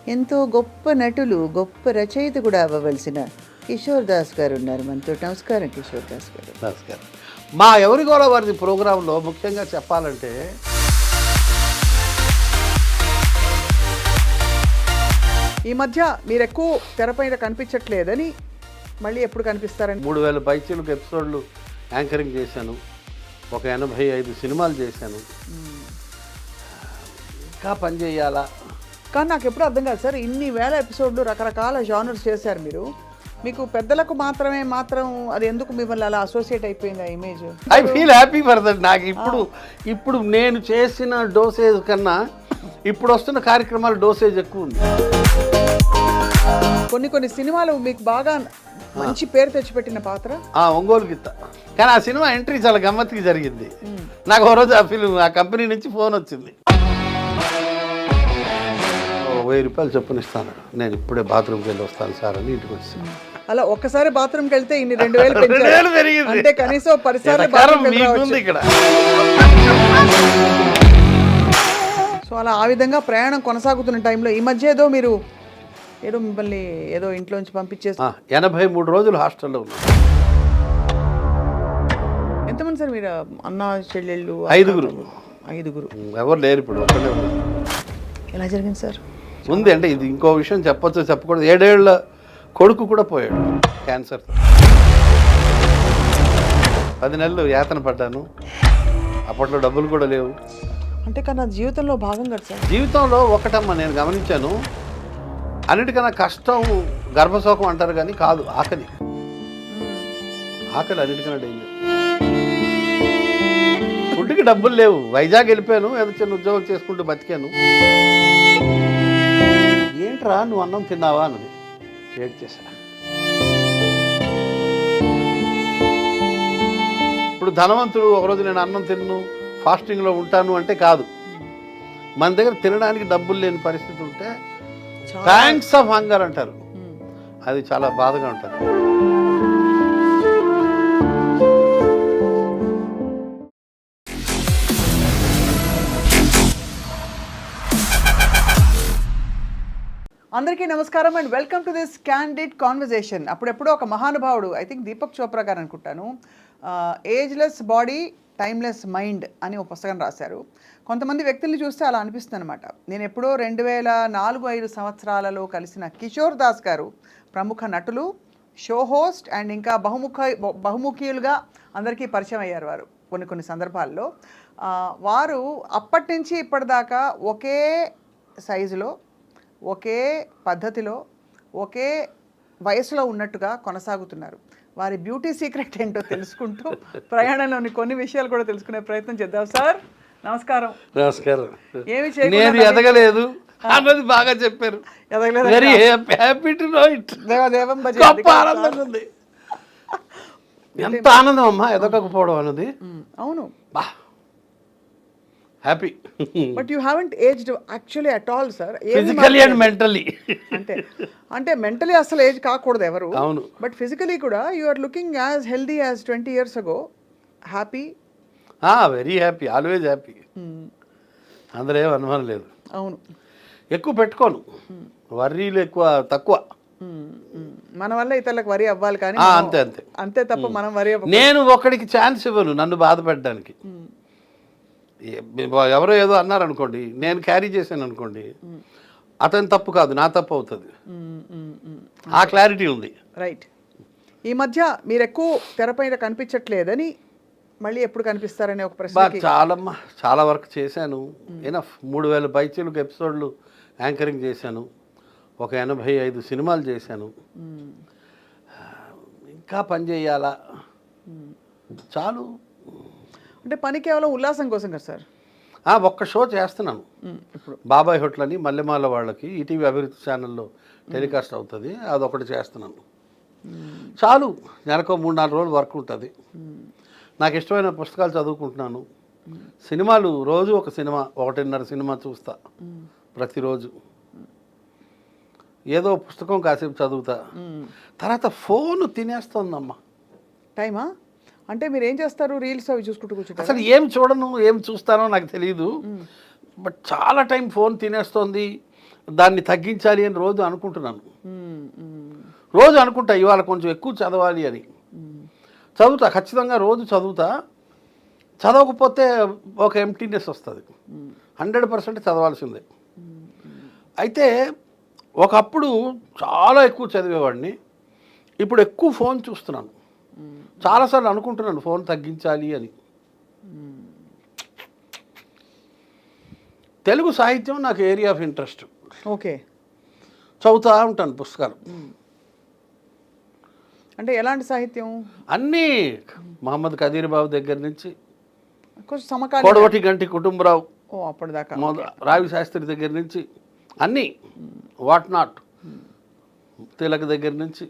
ఎంతో గొప్ప నటులు, గొప్ప రచయిత కూడా అవ్వవలసిన కిషోర్ దాస్ గారు ఉన్నారు మనతో. నమస్కారం కిషోర్ దాస్ గారు. నమస్కారం. మా ఎవరి గోల వారిది ప్రోగ్రాంలో ముఖ్యంగా చెప్పాలంటే ఈ మధ్య మీరు ఎక్కువ తెరపైన కనిపించట్లేదని మళ్ళీ ఎప్పుడు కనిపిస్తారని 3000 పైచీలకు ఎపిసోడ్లు యాంకరింగ్ చేశాను. ఒక 85 సినిమాలు చేశాను. ఇంకా పని చేయాలా? కానీ నాకు ఎప్పుడు అర్థం కాదు సార్, ఇన్ని వేల ఎపిసోడ్లు రకరకాల జానర్స్ చేశారు మీరు. మీకు పెద్దలకు మాత్రం అది ఎందుకు మిమ్మల్ని అలా అసోసియేట్ అయిపోయింది ఆ image? I feel happy for that. నాకు ఇప్పుడు నేను చేసిన డోసేజ్ కన్నా ఇప్పుడు వస్తున్న కార్యక్రమాల డోసేజ్ ఎక్కువ ఉంది. కొన్ని సినిమాలు మీకు బాగా మంచి పేరు తెచ్చిపెట్టిన పాత్ర ఒంగోలు గిత్త. కానీ ఆ సినిమా ఎంట్రీ చాలా గమ్మత్తుగా జరిగింది. నాకు ఓ రోజు ఆ కంపెనీ నుంచి ఫోన్ వచ్చింది. 1000 రూపాయలు చొప్పున ఇస్తాను. నేను ఇప్పుడే బాత్రూమ్కి వెళ్ళి వస్తాను సార్ అని ఇంటికి వచ్చాను. అలా ఒక్కసారి బాత్రూమ్కి వెళ్తే ఇన్ని 2000 పెరిగింది అంటే కనీసం 10 సార్లు ఇక్కడ. సో అలా ఆ విధంగా ప్రయాణం కొనసాగుతున్న టైంలో ఈ మధ్య ఏదో మిమ్మల్ని ఇంట్లోంచి పంపించేసి 83 రోజులు హాస్టల్లో ఉన్నాను. ఎంతమంది సార్ మీరు? అన్న చెల్లెళ్ళు? 5గురు. ఎవరు లేరు ఇప్పుడు, ఒక్కడే ఉన్నారు. ఎలా జరిగింది సార్? ఉంది అంటే ఇది ఇంకో విషయం చెప్పొచ్చు చెప్పకూడదు. 7 ఏళ్ల కొడుకు కూడా పోయాడు క్యాన్సర్తో. 10 నెలలు యాతన పడ్డాను. అప్పట్లో డబ్బులు కూడా లేవు. అంటే కన్నా జీవితంలో భాగం కదా సార్. జీవితంలో ఒకటమ్మా నేను గమనించాను, అన్నిటికన్నా కష్టం గర్భశోకం అంటారు కానీ కాదు, ఆకలి. అన్నిటికన్నా డేంజర్. ఫుడ్కి డబ్బులు లేవు. వైజాగ్ వెళ్ళిపోయాను, ఏదో చిన్న ఉద్యోగం చేసుకుంటూ బతికాను. ఏంట్రా నువ్వు అన్నం తిన్నావా అన్నది. ఏడ్ చేశా. ఇప్పుడు ధనవంతుడు ఒకరోజు నేను అన్నం తిన్ను ఫాస్టింగ్లో ఉంటాను అంటే కాదు. మన దగ్గర తినడానికి డబ్బులు లేని పరిస్థితి ఉంటే థ్యాంక్స్ ఆఫ్ హంగర్ అంటారు. అది చాలా బాధగా ఉంటుంది. అందరికీ నమస్కారం and welcome to this candid conversation. అప్పుడెప్పుడో ఒక మహానుభావుడు, ఐ థింక్ దీపక్ చోప్రా గారు అనుకుంటాను, ఏజ్లెస్ బాడీ టైమ్లెస్ మైండ్ అని ఒక పుస్తకం రాశారు. కొంతమంది వ్యక్తుల్ని చూస్తే అలా అనిపిస్తుంది అనమాట. నేను ఎప్పుడో 2004-5 సంవత్సరాలలో కలిసిన కిషోర్ దాస్ గారు ప్రముఖ నటులు, షో హోస్ట్ అండ్ ఇంకా బహుముఖీయులుగా అందరికీ పరిచయం అయ్యారు వారు కొన్ని సందర్భాల్లో. వారు అప్పటి నుంచి ఇప్పటిదాకా ఒకే సైజులో, ఒకే పద్ధతిలో, ఒకే వయసులో ఉన్నట్టుగా కొనసాగుతున్నారు. వారి బ్యూటీ సీక్రెట్ ఏంటో తెలుసుకుంటూ ప్రయాణంలోని కొన్ని విషయాలు కూడా తెలుసుకునే ప్రయత్నం చేద్దాం. సార్ నమస్కారం. ఏమి నేను ఎదగలేదు అన్నది బాగా చెప్పారు. Very happy to know it. ఆనందంగా ఉంది. ఎంత ఆనందం అమ్మా ఎదగకపోవడం అన్నది. అవును, happy. But you haven't aged actually at all sir. Physically and mentally. అంటే మెంటలీ అసలు ఏజ్ కాకూడదు ఎవరు. అవును. బట్ ఫిజికలీ కూడా you are looking as healthy as 20 years ago. Happy. Very happy, always happy. అందులో ఏం అనుమానం లేదు. అవును. ఎక్కువ పెట్టుకోను, వర్రీలు తక్కువ. మన వల్ల ఇతరులకు వరి అవ్వాలి కానీ అంతే తప్ప మనం వరి అవ్వాలి. నేను ఒకడికి ఛాన్స్ ఇవ్వను నన్ను బాధ పెట్టడానికి. ఎవరో ఏదో అన్నారనుకోండి, నేను క్యారీ చేశాను అనుకోండి, అతని తప్పు కాదు, నా తప్పు అవుతుంది. ఆ క్లారిటీ ఉంది. రైట్. ఈ మధ్య మీరు ఎక్కువ తెరపైన కనిపించట్లేదని మళ్ళీ ఎప్పుడు కనిపిస్తారనే ఒక ప్రశ్న. చాలా వర్క్ చేశాను. ఎనఫ్ 3000 పైచీలకు ఎపిసోడ్లు యాంకరింగ్ చేశాను. ఒక 85 సినిమాలు చేశాను. ఇంకా పని చేయాలా? చాలు. అంటే పని కేవలం ఉల్లాసం కోసం కదా సార్? ఒక్క షో చేస్తున్నాను ఇప్పుడు, బాబాయ్ హోటల్ అని మల్లెమాల వాళ్ళకి ఈటీవీ అభివృద్ధి ఛానల్లో టెలికాస్ట్ అవుతుంది. అదొకటి చేస్తున్నాను. చాలు. నెలకు 3-4 రోజులు వర్క్ ఉంటుంది. నాకు ఇష్టమైన పుస్తకాలు చదువుకుంటున్నాను. సినిమాలు రోజు ఒక సినిమా, 1.5 సినిమా చూస్తా ప్రతిరోజు. ఏదో పుస్తకం కాసేపు చదువుతా. తర్వాత ఫోన్ తినేస్తుందమ్మా టైమా. అంటే మీరు ఏం చేస్తారు? రీల్స్ అవి చూసుకుంటూ కూర్చుంటారు? అసలు ఏం చూడను, ఏం చూస్తానో నాకు తెలియదు. బట్ చాలా టైం ఫోన్ తినేస్తుంది. దాన్ని తగ్గించాలి అని రోజు అనుకుంటున్నాను. మ్మ్. మ్మ్. రోజు అనుకుంటా ఇవాళ కొంచెం ఎక్కువ చదవాలి అని. చదువుతా, ఖచ్చితంగా రోజు చదువుతా. చదవకపోతే ఒక ఎంప్టీనెస్ వస్తుంది. 100% చదవాల్సిందే. అయితే ఒకప్పుడు చాలా ఎక్కువ చదివేవాడిని, ఇప్పుడు ఎక్కువ ఫోన్ చూస్తున్నాను. చాలాసార్లు అనుకుంటున్నాను ఫోన్ తగ్గించాలి అని. తెలుగు సాహిత్యం నాకు ఏరియా ఆఫ్ ఇంట్రెస్ట్. ఓకే. చదువుతూ ఉంటాను పుస్తకాలు. అంటే ఎలాంటి సాహిత్యం? అన్నీ మహమ్మద్ కదీర్ బాబు దగ్గర నుంచి కొంచెం సమకాలీన. కొడవటి గంటి కుటుంబరావు, ఓ అప్పటిదాకా. రావి శాస్త్రి దగ్గర నుంచి అన్నీ, వాట్ నాట్, తిలక్ దగ్గర నుంచి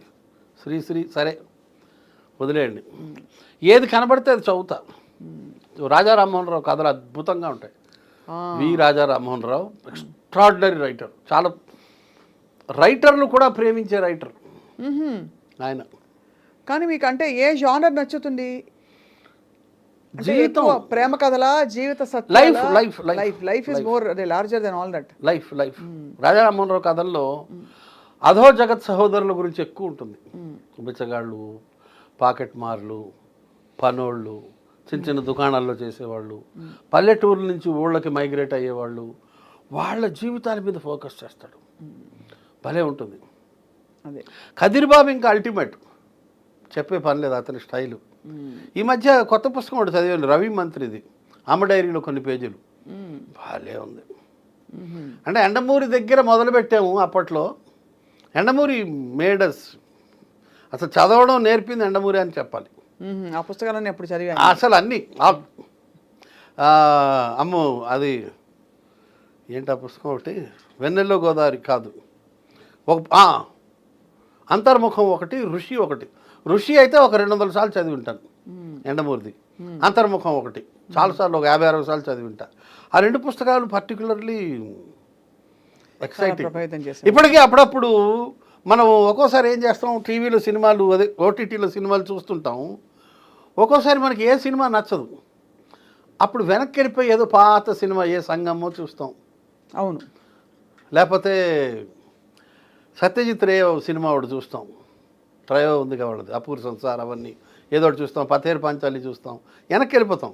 శ్రీశ్రీ, సరే వదిలేయండి. ఏది కనబడితే అది చదువుతా. రాజా రామ్మోహన్ రావు కథలు అద్భుతంగా ఉంటాయి. వి రాజా రామ్మోహన్ రావు ఎక్స్ట్రాడినరీ రైటర్. చాలా రైటర్లు కూడా ప్రేమించే రైటర్ ఆయన. కానీ మీకు అంటే ఏ జానర్ నచ్చుతుంది? జీవితం, ప్రేమ కథలా, జీవిత సత్యాలా? Life life life life is more larger then all that. Life life Raja Rammohan Rao కథల్లో అధో జగత్ సహోదరుల గురించి ఎక్కువ ఉంటుంది. బిచ్చగాళ్ళు, పాకెట్ మార్లు, పనోళ్ళు, చిన్న చిన్న దుకాణాల్లో చేసేవాళ్ళు, పల్లెటూరు నుంచి ఊళ్ళకి మైగ్రేట్ అయ్యేవాళ్ళు, వాళ్ళ జీవితాల మీద ఫోకస్ చేస్తాడు. భలే ఉంటుంది. అదే కదీర్ బాబు ఇంకా అల్టిమేట్, చెప్పే పని లేదు అతని స్టైలు. ఈ మధ్య కొత్త పుస్తకం ఒకటి చదివాను, రవి మంత్రిది, అమ్మ డైరీలో కొన్ని పేజీలు. భలే ఉంది. అంటే ఎండమూరి దగ్గర మొదలుపెట్టాము అప్పట్లో. ఎండమూరి మేడస్, అసలు చదవడం నేర్పింది ఎండమూరి అని చెప్పాలి. ఆ పుస్తకాలన్నీ ఎప్పుడు చదివా? అసలు అన్నీ అమ్మో, అది ఏంటి ఆ పుస్తకం ఒకటి, వెన్నెల్లో గోదావరి కాదు, ఒక అంతర్ముఖం ఒకటి, ఋషి ఒకటి. ఋషి అయితే ఒక 200 సార్లు చదివి ఉంటాను ఎండమూరిది. అంతర్ముఖం ఒకటి చాలాసార్లు, ఒక 50-60 సార్లు చదివి ఉంటా. ఆ 2 పుస్తకాలు పర్టికులర్లీ ఎక్సైటింగ్. ఇప్పటికీ అప్పుడప్పుడు మనం ఒక్కోసారి ఏం చేస్తాం, టీవీలో సినిమాలు, అదే ఓటీటీలో సినిమాలు చూస్తుంటాం. ఒక్కోసారి మనకి ఏ సినిమా నచ్చదు, అప్పుడు వెనక్కి వెళ్ళిపోయి ఏదో పాత సినిమా, ఏ సంగమో చూస్తాం. అవును. లేకపోతే సత్యజిత్ రే సినిమా ఒకటి చూస్తాం, ట్రయో ఉంది కాబట్టి, అపూర్ సంసార్, అవన్నీ ఏదో ఒకటి చూస్తాం, పతేరు పాంచాలి చూస్తాం, వెనక్కి వెళ్ళిపోతాం.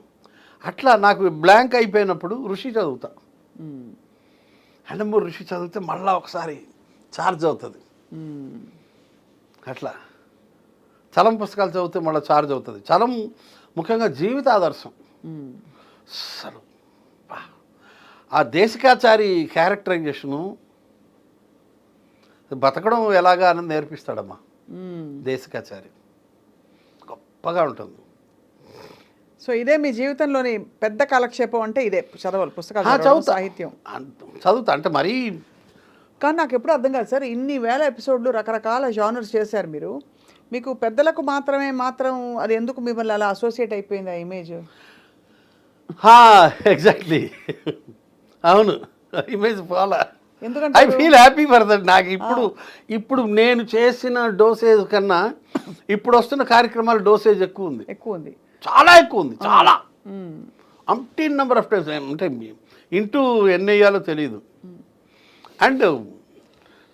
అట్లా నాకు బ్లాంక్ అయిపోయినప్పుడు ఋషి చదువుతా. ఎండమూరి ఋషి చదివితే మళ్ళీ ఒకసారి ఛార్జ్ అవుతుంది. అట్లా చలం పుస్తకాలు చదివితే మళ్ళీ ఛార్జ్ అవుతుంది. చలం ముఖ్యంగా జీవిత ఆదర్శం. అసలు ఆ దేశికాచారి క్యారెక్టరైజేషను, బతకడం ఎలాగా అని నేర్పిస్తాడమ్మా దేశికాచారి. గొప్పగా ఉంటుంది. సో ఇదే మీ జీవితంలోని పెద్ద కాలక్షేపం అంటే ఇదే, చదవాలి పుస్తకాలు, చదువుతా, సాహిత్యం చదువుతా. అంటే మరీ, కానీ నాకు ఎప్పుడు అర్థం కాదు సార్, ఇన్ని వేల ఎపిసోడ్లు రకరకాల జానర్స్ చేశారు మీరు, మీకు పెద్దలకు మాత్రం అది ఎందుకు మిమ్మల్ని అలా అసోసియేట్ అయిపోయింది ఆ ఇమేజ్? ఎగ్జాక్ట్లీ, అవును, ఇమేజ్ ఫాలో. ఎందుకంటే I feel happy for that. నాకు ఇప్పుడు నేను చేసిన డోసేజ్ కన్నా ఇప్పుడు వస్తున్న కార్యక్రమాల డోసేజ్ ఎక్కువ ఉంది, చాలా ఎక్కువ ఉంది, చాలా అంటీన్ నెంబర్ ఆఫ్ టైమ్స్. అంటే ఇంటూ ఎన్ని వేయాలో తెలియదు. అండ్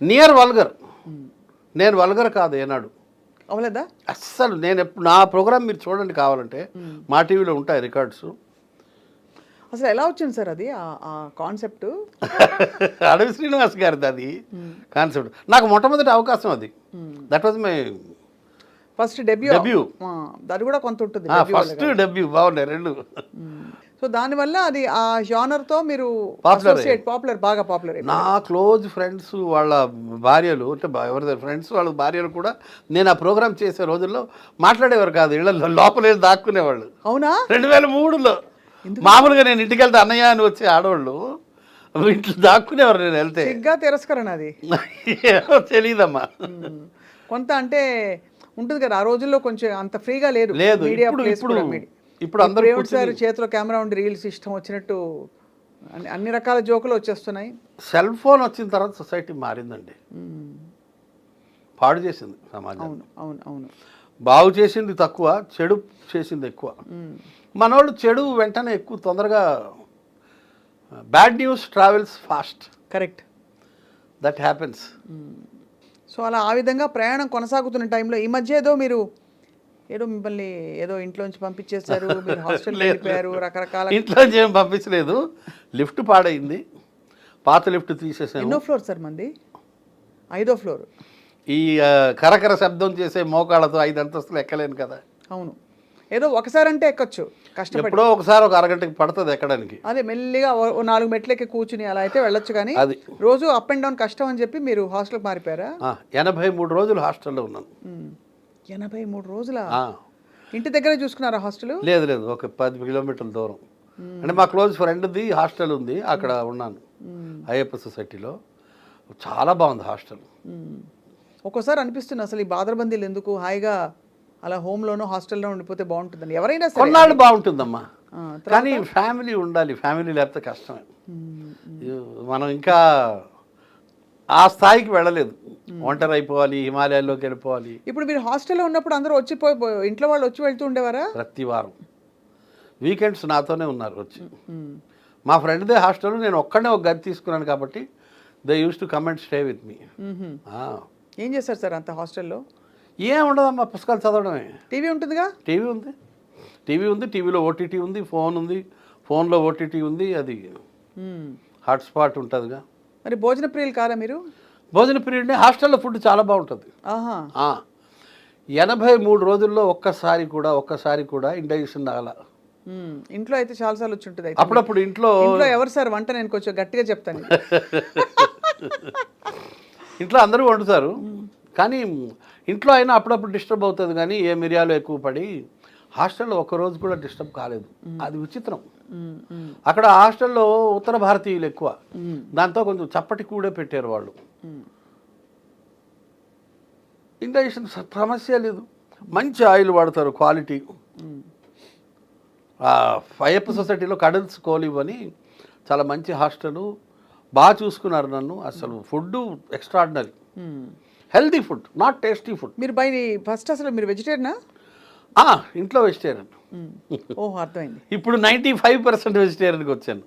నియర్ వల్గర్, నేను వల్గర్ కాదు ఏనాడు, అవలేదా అస్సలు. నేను ఎప్పుడు నా ప్రోగ్రామ్ మీరు చూడండి కావాలంటే, మా టీవీలో ఉంటాయి రికార్డ్స్. అసలు ఎలా వచ్చింది సార్ అది ఆ కాన్సెప్ట్? అడవి శ్రీనివాస్ గారిది అది కాన్సెప్ట్. నాకు మొట్టమొదటి అవకాశం అది. That was my first debut. అది కూడా కొంత ఉంటుంది, ఫస్ట్ డెబ్యూ. బాగున్నాయి రెండు. సో దానివల్ల అది ఆ జానర్తో మీరు పాపులర్, బాగా పాపులర్. నా క్లోజ్ ఫ్రెండ్స్ వాళ్ళ భార్యలు, అంటే ఎవరి ఫ్రెండ్స్ వాళ్ళ భార్యలు కూడా నేను ఆ ప్రోగ్రామ్ చేసే రోజుల్లో మాట్లాడేవారు కాదు, ఇళ్ళల్లో లోపల దాక్కునేవాళ్ళు. అవునా? 2003లో మామూలుగా నేను ఇంటికి వెళ్తే అన్నయ్య అని వచ్చే ఆడవాళ్ళు ఇంట్లో దాక్కునేవారు. నేను వెళ్తే తిరస్కరణ అది తెలియదమ్మా. కొంత అంటే ఉంటుంది కదా, ఆ రోజుల్లో కొంచెం అంత ఫ్రీగా లేదు. ఇప్పుడు అందరూ సార్ చేతిలో కెమెరా ఉండి రీల్స్ ఇష్టం వచ్చినట్టు అన్ని రకాల జోకులు వచ్చేస్తున్నాయి. సెల్ ఫోన్ వచ్చిన తర్వాత సొసైటీ మారిందండి, పాడు చేసింది సమాజం. అవును. బాగు చేసింది తక్కువ, చెడు చేసింది ఎక్కువ. మనోళ్ళు చెడు వెంటనే ఎక్కువ తొందరగా, bad news travels fast. Correct. That happens. So అలా ఆ విధంగా ప్రయాణం కొనసాగుతున్న టైంలో ఈ మధ్య ఏదో మిమ్మల్ని ఏదో ఇంట్లోంచి పంపించేశారు, మీరు హాస్టల్ వెళ్ళిపోయారు, రకరకాల. ఇంట్లో ఏం పంపించలేదు, లిఫ్ట్ పాడైంది, పాత లిఫ్ట్ తీసేసాను. ఎన్నో ఫ్లోర్ సార్ మంది? 5వ ఫ్లోర్. ఈ కరకర శబ్దం చేసే మోకాళ్ళతో 5 అంతస్తులు ఎక్కలేను కదా. అవును, ఏదో ఒకసారి అంటే ఎక్కొచ్చు, కష్టపడి. ఎప్పుడో ఒకసారి ఒక అరగంటకి పడుతుంది ఎక్కడానికి. అదే మెల్లిగా 4 మెట్లకి కూర్చుని అలా అయితే వెళ్ళొచ్చు, కానీ అది రోజు అప్ అండ్ డౌన్ కష్టం అని చెప్పి మీరు హాస్టల్కి మారిపోయారా? 83 రోజులు హాస్టల్లో ఉన్నాను. 83 రోజుల ఇంటి దగ్గర చూసుకున్నారా హాస్టల్? లేదు లేదు, ఒక 10 కిలోమీటర్ల దూరం. అంటే మా క్లోజ్ ఫ్రెండ్ది హాస్టల్ ఉంది, అక్కడ ఉన్నాను అయ్యప్ప సొసైటీలో. చాలా బాగుంది హాస్టల్. ఒక్కోసారి అనిపిస్తుంది అసలు ఈ బాదరబందీలు ఎందుకు, హాయిగా అలా హోమ్లోనో హాస్టల్లో ఉండిపోతే బాగుంటుందని. ఎవరైనా సరే కొన్నాళ్ళు బాగుంటుందమ్మా, కానీ ఫ్యామిలీ ఉండాలి. ఫ్యామిలీ లేకపోతే కష్టమే. మనం ఇంకా ఆ స్థాయికి వెళ్ళలేదు, ఒంటరి అయిపోవాలి, హిమాలయాల్లోకి వెళ్ళిపోవాలి. ఇప్పుడు మీరు హాస్టల్లో ఉన్నప్పుడు అందరూ ఇంట్లో వాళ్ళు వచ్చి వెళ్తూ ఉండేవారా? ప్రతి వారం వీకెండ్స్ నాతోనే ఉన్నారు వచ్చి. మా ఫ్రెండ్దే హాస్టల్, నేను ఒక్కడనే ఒక గది తీసుకున్నాను కాబట్టి they used to come and stay with me. ఏం చేస్తారు సార్ అంత హాస్టల్లో? ఏం ఉండదమ్మా, పుస్తకాలు చదవడమే. టీవీ ఉంటుందిగా? టీవీ ఉంది, టీవీలో ఓటీటీ ఉంది, ఫోన్ ఉంది, ఫోన్లో ఓటీటీ ఉంది, అది హాట్స్పాట్ ఉంటుందిగా. మరి భోజన ప్రియులు కాదా మీరు? భోజన పీరియడ్నే హాస్టల్లో ఫుడ్ చాలా బాగుంటుంది. 83 రోజుల్లో ఒక్కసారి కూడా ఇండైజెషన్ రాల. ఇంట్లో అయితే చాలాసార్లు వచ్చి ఉంటుంది. అప్పుడప్పుడు ఇంట్లో ఎవరు సార్ వంట? నేను కొంచెం గట్టిగా చెప్తాను. ఇంట్లో అందరూ వండుతారు, కానీ ఇంట్లో అయినా అప్పుడప్పుడు డిస్టర్బ్ అవుతుంది. కానీ ఏ మిరియాలు ఎక్కువ పడి హాస్టల్లో ఒక్కరోజు కూడా డిస్టర్బ్ కాలేదు. అది విచిత్రం. అక్కడ హాస్టల్లో ఉత్తర భారతీయులు ఎక్కువ, దాంతో కొంచెం చప్పటి కూడా పెట్టారు వాళ్ళు. ఇండైజెషన్ సమస్య లేదు, మంచి ఆయిల్ వాడతారు, క్వాలిటీ. అయ్యప్ప సొసైటీలో కడల్స్ కోలివ్ అని చాలా మంచి హాస్టల్, బాగా చూసుకున్నారు నన్ను. అసలు food extraordinary, healthy food, not tasty food. మీరు ఫస్ట్ అసలు మీరు వెజిటేరియనా? ఇంట్లో వెజిటేరియన్. ఓహో, అర్థమైంది. ఇప్పుడు 95% వెజిటేరియన్కి వచ్చాను.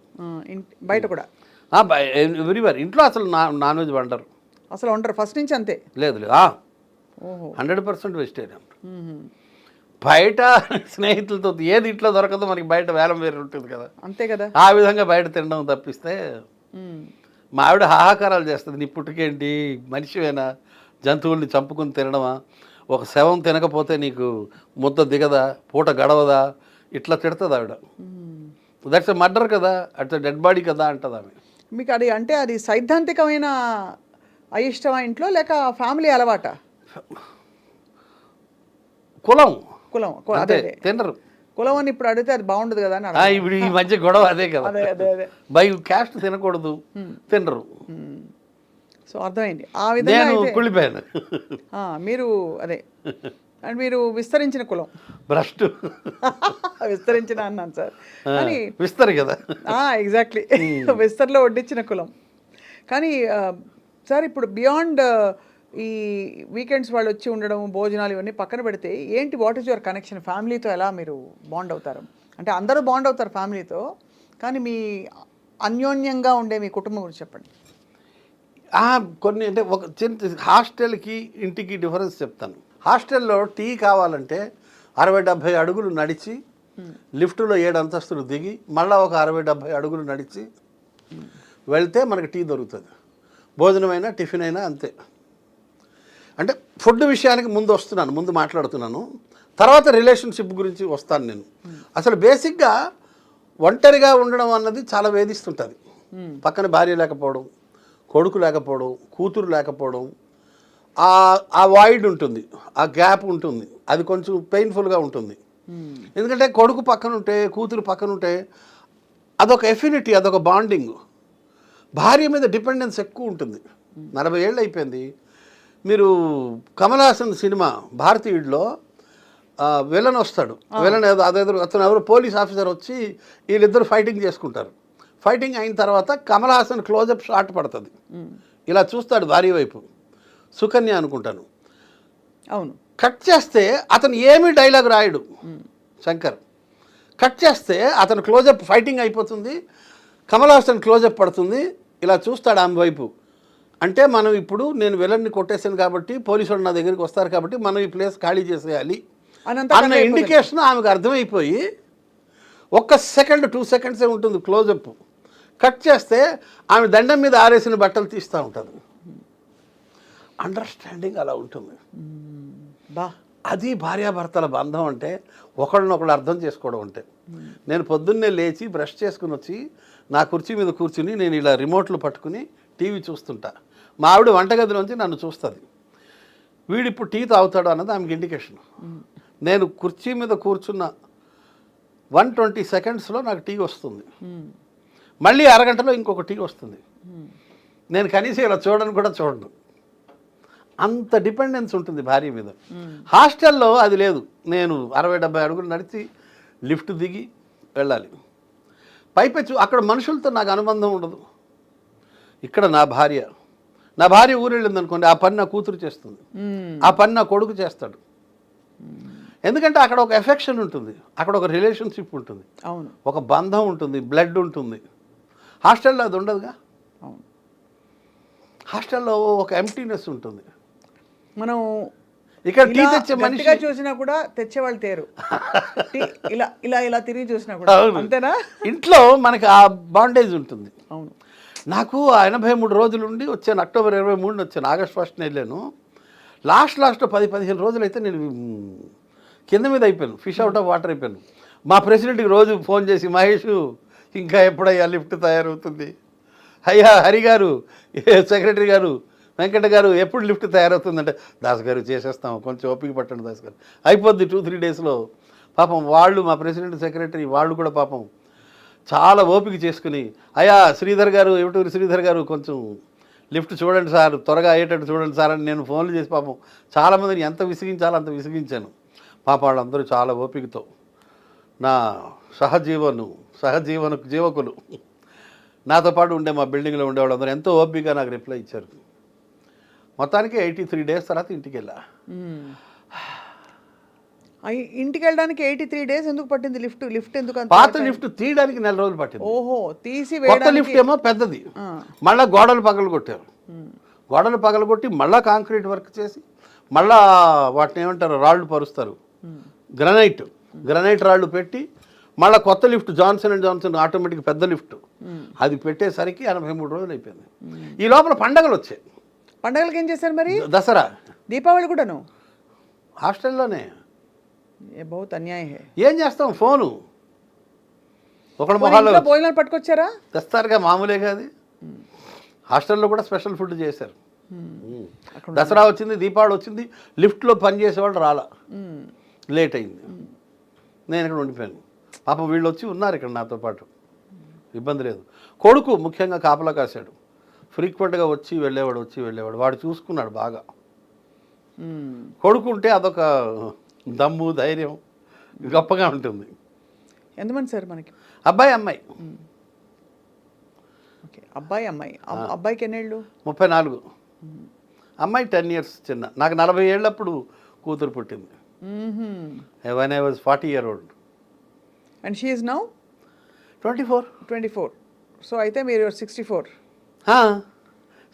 బయట కూడా ఎవ్రీవేర్. ఇంట్లో అసలు నాన్ వెజ్ వండరు, అసలు వండరు ఫస్ట్ నుంచి? అంతే? లేదు లేదు, ఓహో, 100% వెజిటేరియన్. బయట స్నేహితులతో ఏది ఇంట్లో దొరకదో మనకి బయట వేలం వేరు ఉంటుంది కదా, అంతే కదా. ఆ విధంగా బయట తినడం తప్పిస్తే. మా ఆవిడ హాహాకారాలు చేస్తుంది, నీ పుట్టుకేంటి, మనిషివేనా, జంతువుల్ని చంపుకుని తినడమా, ఒక శవం తినకపోతే నీకు ముద్ద దిగదా, పూట గడవదా, ఇట్లా తిడుతుంది ఆవిడ. దట్స్ ఎ మర్డర్ కదా, అట్స్ డెడ్ బాడీ కదా అంటది ఆమె. మీకు అది అంటే అది సైద్ధాంతికమైన అయిష్టమా ఇంట్లో, లేక ఫ్యామిలీ అలవాట? కులం అదే తినరు. కులం అని ఇప్పుడు అడిగితే అది బాగుండదు కదా అని. ఇప్పుడు ఈ మధ్య గొడవ అదే కదా, బై క్యాస్ట్ తినకూడదు, తినరు. సో అర్థమైంది. ఆ విధంగా నేను కుళ్ళిపోయాను. మీరు అదే అండ్ మీరు విస్తరించిన కులం. భ్రష్టు విస్తరించిన అన్నాను సార్, కానీ విస్తరి కదా. ఎగ్జాక్ట్లీ, విస్తర్లో వడ్డించిన కులం. కానీ సార్ ఇప్పుడు బియాండ్ ఈ వీకెండ్స్ వాళ్ళు వచ్చి ఉండడం, భోజనాలు ఇవన్నీ పక్కన పెడితే ఏంటి, వాట్ ఈస్ యువర్ కనెక్షన్? ఫ్యామిలీతో ఎలా మీరు బాండ్ అవుతారు? అంటే అందరూ బాండ్ అవుతారు ఫ్యామిలీతో, కానీ మీ అన్యోన్యంగా ఉండే మీ కుటుంబం గురించి చెప్పండి. కొన్ని అంటే ఒక చిన్న హాస్టల్కి ఇంటికి డిఫరెన్స్ చెప్తాను. హాస్టల్లో టీ కావాలంటే 60-70 అడుగులు నడిచి, లిఫ్ట్లో 7 అంతస్తులు దిగి, మళ్ళీ ఒక 60-70 అడుగులు నడిచి వెళ్తే మనకి టీ దొరుకుతుంది. భోజనమైనా టిఫిన్ అయినా అంతే. అంటే ఫుడ్ విషయానికి ముందు మాట్లాడుతున్నాను, తర్వాత రిలేషన్షిప్ గురించి వస్తాను నేను. అసలు బేసిక్గా ఒంటరిగా ఉండడం అన్నది చాలా వేధిస్తుంటుంది. పక్కన భార్య లేకపోవడం, కొడుకు లేకపోవడం, కూతురు లేకపోవడం, ఆ వాయిడ్ ఉంటుంది, ఆ గ్యాప్ ఉంటుంది, అది కొంచెం పెయిన్ఫుల్గా ఉంటుంది. ఎందుకంటే కొడుకు పక్కన ఉంటే, కూతురు పక్కన ఉంటే అదొక ఎఫినిటీ, అదొక బాండింగ్. భార్య మీద డిపెండెన్స్ ఎక్కువ ఉంటుంది. 40 ఏళ్ళు అయిపోయింది. మీరు కమల్ హాసన్ సినిమా భారతీయుడిలో విలన్ వస్తాడు, విలన్ అతను ఎవరు పోలీస్ ఆఫీసర్ వచ్చి వీళ్ళిద్దరు ఫైటింగ్ చేసుకుంటారు. ఫైటింగ్ అయిన తర్వాత కమల్ హాసన్ క్లోజప్ షాట్ పడుతుంది, ఇలా చూస్తాడు భార్య వైపు, సుకన్య అనుకుంటాను. అవును, కట్ చేస్తే అతను ఏమీ డైలాగ్ రాయడు శంకర్. కట్ చేస్తే అతను క్లోజప్, ఫైటింగ్ అయిపోతుంది, కమల్ హాసన్ క్లోజప్ పడుతుంది, ఇలా చూస్తాడు ఆమె వైపు, అంటే మనం ఇప్పుడు నేను విలన్ని కొట్టేసాను కాబట్టి పోలీసు వాళ్ళు నా దగ్గరికి వస్తారు కాబట్టి మనం ఈ ప్లేస్ ఖాళీ చేసేయాలి అన్న ఇండికేషన్ ఆమెకు అర్థమైపోయి 1 సెకండ్ 2 సెకండ్సే ఉంటుంది క్లోజప్. కట్ చేస్తే ఆమె దండం మీద ఆరేసిన బట్టలు తీస్తూ ఉంటుంది. అండర్స్టాండింగ్ అలా ఉంటుంది. బా అది భార్యాభర్తల బంధం అంటే ఒకళ్ళనొకళ్ళు అర్థం చేసుకోవడం అంటే. నేను పొద్దున్నే లేచి బ్రష్ చేసుకుని వచ్చి నా కుర్చీ మీద కూర్చుని నేను ఇలా రిమోట్లు పట్టుకుని టీవీ చూస్తుంటా. మా ఆవిడ వంటగదిలోంచి నన్ను చూస్తుంది. వీడిప్పుడు టీ తాగుతాడు అన్నది ఆమెకి ఇండికేషన్. నేను కుర్చీ మీద కూర్చున్న 120 సెకండ్స్లో నాకు టీ వస్తుంది. మళ్ళీ అరగంటలో ఇంకొక టీ వస్తుంది. నేను కనీసం ఇలా చూడను కూడా చూడను. అంత డిపెండెన్స్ ఉంటుంది భార్య మీద. హాస్టల్లో అది లేదు. నేను 60-70 అడుగులు నడిచి లిఫ్ట్ దిగి వెళ్ళాలి. పైపెచ్చు అక్కడ మనుషులతో నాకు అనుబంధం ఉండదు. ఇక్కడ నా భార్య ఊరు వెళ్ళింది అనుకోండి, ఆ పని నా కూతురు చేస్తుంది, ఆ పని నా కొడుకు చేస్తాడు. ఎందుకంటే అక్కడ ఒక ఎఫెక్షన్ ఉంటుంది, అక్కడ ఒక రిలేషన్షిప్ ఉంటుంది, అవును, ఒక బంధం ఉంటుంది, బ్లడ్ ఉంటుంది. హాస్టల్లో అది ఉండదుగా. అవును, హాస్టల్లో ఒక ఎంప్టీనెస్ ఉంటుంది. మనం ఇక్కడ టీ తెచ్చే మనిషిగా చూసినా కూడా తెచ్చేవాళ్ళు తేరు. ఇలా ఇలా ఇలా తిరిగి చూసినా కూడా అంతేనా. ఇంట్లో మనకి ఆ బాండేజ్ ఉంటుంది. అవును, నాకు 83 రోజులు ఉండి వచ్చాను. అక్టోబర్ 23 వచ్చాను. ఆగస్ట్ 1 వెళ్ళాను. లాస్ట్ 10-15 రోజులు అయితే నేను కింద మీద అయిపోయాను, ఫిష్ అవుట్ ఆఫ్ వాటర్ అయిపోయాను. మా ప్రెసిడెంట్కి రోజు ఫోన్ చేసి, మహేష్ ఇంకా ఎప్పుడయ్యా లిఫ్ట్ తయారవుతుంది, అయ్యా హరి గారు, సెక్రటరీ గారు, వెంకట గారు ఎప్పుడు లిఫ్ట్ తయారవుతుందంటే, దాస్ గారు చేసేస్తాం, కొంచెం ఓపిక పట్టండి దాస్ గారు, అయిపోద్ది 2-3 డేస్లో. పాపం వాళ్ళు మా ప్రెసిడెంట్ సెక్రటరీ వాళ్ళు కూడా పాపం చాలా ఓపిక చేసుకుని, అయ్యా శ్రీధర్ గారు, ఏమిటూరి శ్రీధర్ గారు కొంచెం లిఫ్ట్ చూడండి సార్, త్వరగా అయ్యేటట్టు చూడండి సార్ అని నేను ఫోన్లు చేసి పాపం చాలామందిని ఎంత విసిగించాలో అంత విసిగించాను. పాప వాళ్ళందరూ చాలా ఓపికతో నా జీవకులు నాతో పాటు ఉండే మా బిల్డింగ్లో ఉండే వాళ్ళందరూ ఎంతో ఓపికగా నాకు రిప్లై ఇచ్చారు. మొత్తానికి 83 డేస్ తర్వాత ఇంటికి వెళ్ళా. ఇంటికి వెళ్ళడానికి 83 డేస్ ఎందుకు పట్టింది? లిఫ్ట్ ఎందుకు? పాత లిఫ్ట్ తీయడానికి 4 రోజులు పట్టింది. ఓహో, తీసి కొత్త లిఫ్ట్ ఏమో పెద్దది. మళ్ళీ గోడలు పగలగొట్టారు. గోడలు పగలగొట్టి మళ్ళీ కాంక్రీట్ వర్క్ చేసి మళ్ళా వాటిని ఏమంటారు, రాళ్ళు పరుస్తారు, గ్రనైట్ రాళ్ళు పెట్టి మళ్ళీ కొత్త lift Johnson and Johnson automatic పెద్ద లిఫ్ట్ అది పెట్టేసరికి 83 రోజులు అయిపోయింది. ఈ లోపల పండగలు వచ్చాయి. పండగలకి ఏం చేశారు మరి? దసరా, దీపావళి కూడాను హాస్టల్లోనే. బహుత్ అన్యాయం. ఏం చేస్తాం, ఫోను ఒకళ్ళ మొహాల్లో భోజనాలు పట్టుకొచ్చారా? తెస్తారుగా, మామూలే కాదు. హాస్టల్లో కూడా స్పెషల్ ఫుడ్ చేశారు. దసరా వచ్చింది, దీపావళి వచ్చింది, లిఫ్ట్లో పనిచేసేవాళ్ళు రాలా, లేట్ అయింది. నేను ఇక్కడ ఉండిపోయాను. పాపం వీళ్ళు వచ్చి ఉన్నారు ఇక్కడ నాతో పాటు, ఇబ్బంది లేదు. కొడుకు ముఖ్యంగా కాపలా కాశాడు, ఫ్రీక్వెంట్గా వచ్చి వెళ్ళేవాడు. వాడు చూసుకున్నాడు బాగా. కొడుకు ఉంటే అదొక దమ్ము, ధైర్యం గొప్పగా ఉంటుంది. ఎంతమంది సార్ మనకి? అబ్బాయి అమ్మాయి. ఓకే, అబ్బాయి అమ్మాయి. అబ్బాయికి ఎన్నేళ్ళు? 34. అమ్మాయి 10 years చిన్న. నాకు 40 ఏళ్ళప్పుడు కూతురు పుట్టింది. when I was 40 years old. And she is now 24. So అయితే మీరు 64.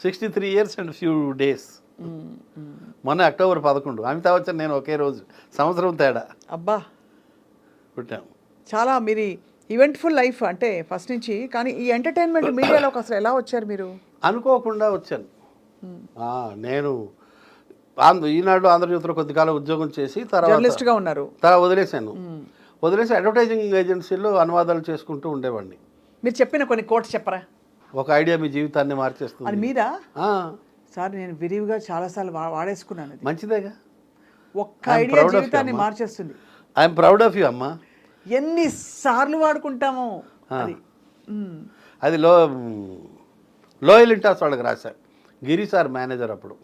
63 years and few days. మొన్న అక్టోబర్ 11 అమితాబ్ బచ్చన్ నేను ఒకే రోజు, సంవత్సరం తేడా. అబ్బా, పుట్టాం. చాలా మీరు ఈవెంట్ఫుల్ లైఫ్ అంటే ఫస్ట్ నుంచి. కానీ ఈ ఎంటర్టైన్మెంట్ మీడియాలోకి అసలు ఎలా వచ్చారు మీరు? అనుకోకుండా వచ్చాను. నేను ఈనాడు ఆంధ్రజ్యోతిలో కొద్దికాలం ఉద్యోగం చేసి జర్నలిస్ట్గా ఉన్నారు. వదిలేసి అడ్వర్టైజింగ్ ఏజెన్సీలో అనువాదాలు చేసుకుంటూ ఉండేవాడిని. మీరు చెప్పిన కొన్ని కోట్స్ చెప్పరా? ఒక ఐడియా మీ జీవితాన్ని మార్చేస్తుంది. అది మీద సార్ నేను విరివిగా చాలాసార్లు వాడేసుకున్నాను. మంచిదేగా, ఒక్క ఐడియా జీవితాన్ని మార్చేస్తుంది. ఐఎమ్ ప్రౌడ్ ఆఫ్ యూ అమ్మా. ఎన్నిసార్లు వాడుకుంటామో అది. అది లోయల్ ఇంటాస్ వాళ్ళకి రాశారు. గిరి సార్ మేనేజర్ అప్పుడు.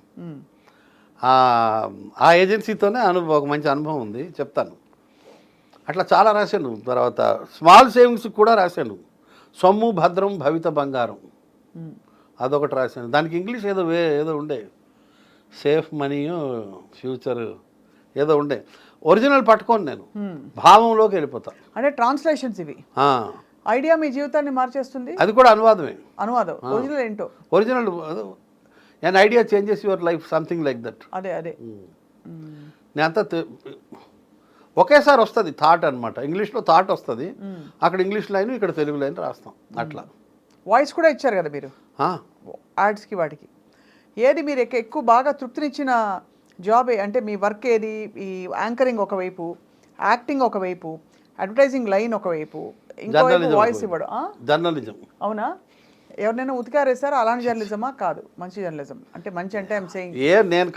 ఆ ఏజెన్సీతోనే ఒక మంచి అనుభవం ఉంది, చెప్తాను. అట్లా చాలా రాశాను. తర్వాత స్మాల్ సేవింగ్స్ కూడా రాశాను. సొమ్ము భద్రం భవిత బంగారం అదొకటి రాశాను. దానికి ఇంగ్లీష్ ఏదో ఉండే, సేఫ్ మనీ ఫ్యూచర్ ఏదో ఉండే. ఒరిజినల్ పట్టుకోను నేను, భావంలోకి వెళ్ళిపోతాను. అంటే ట్రాన్స్లేషన్స్ ఇవి. ఐడియా మీ జీవితాన్ని మార్చేస్తుంది. అది కూడా అనువాదమే. అనువాదం ఒరిజినల్ ఏంటో. Original an idea changes your life, something like that. అదే అదే నేను అంతా ఒకేసారి వస్తుంది థాట్ అనమాట. ఇంగ్లీష్లో థాట్ వస్తుంది, అక్కడ ఇంగ్లీష్ లైన్, ఇక్కడ తెలుగు లైన్ రాస్తాం అట్లా. వాయిస్ కూడా ఇచ్చారు కదా మీరు ఆ, యాడ్స్కి వాటికి. ఏది మీరు ఎక్కువ బాగా తృప్తినిచ్చిన జాబ్ అంటే మీ వర్క్ ఏది? ఈ యాంకరింగ్ ఒకవైపు, యాక్టింగ్ ఒకవైపు, అడ్వర్టైజింగ్ లైన్ ఒకవైపు, ఇంకోవైపు వాయిస్ ఇవ్వడం. జర్నలిజం. అవునా? ఎవరినైనా ఉతికారేసారా? అలాంటి జర్నలిజమా? కాదు, మంచి జర్నలిజం అంటే మంచి అంటే ఐఎమ్ సేయింగ్ నేను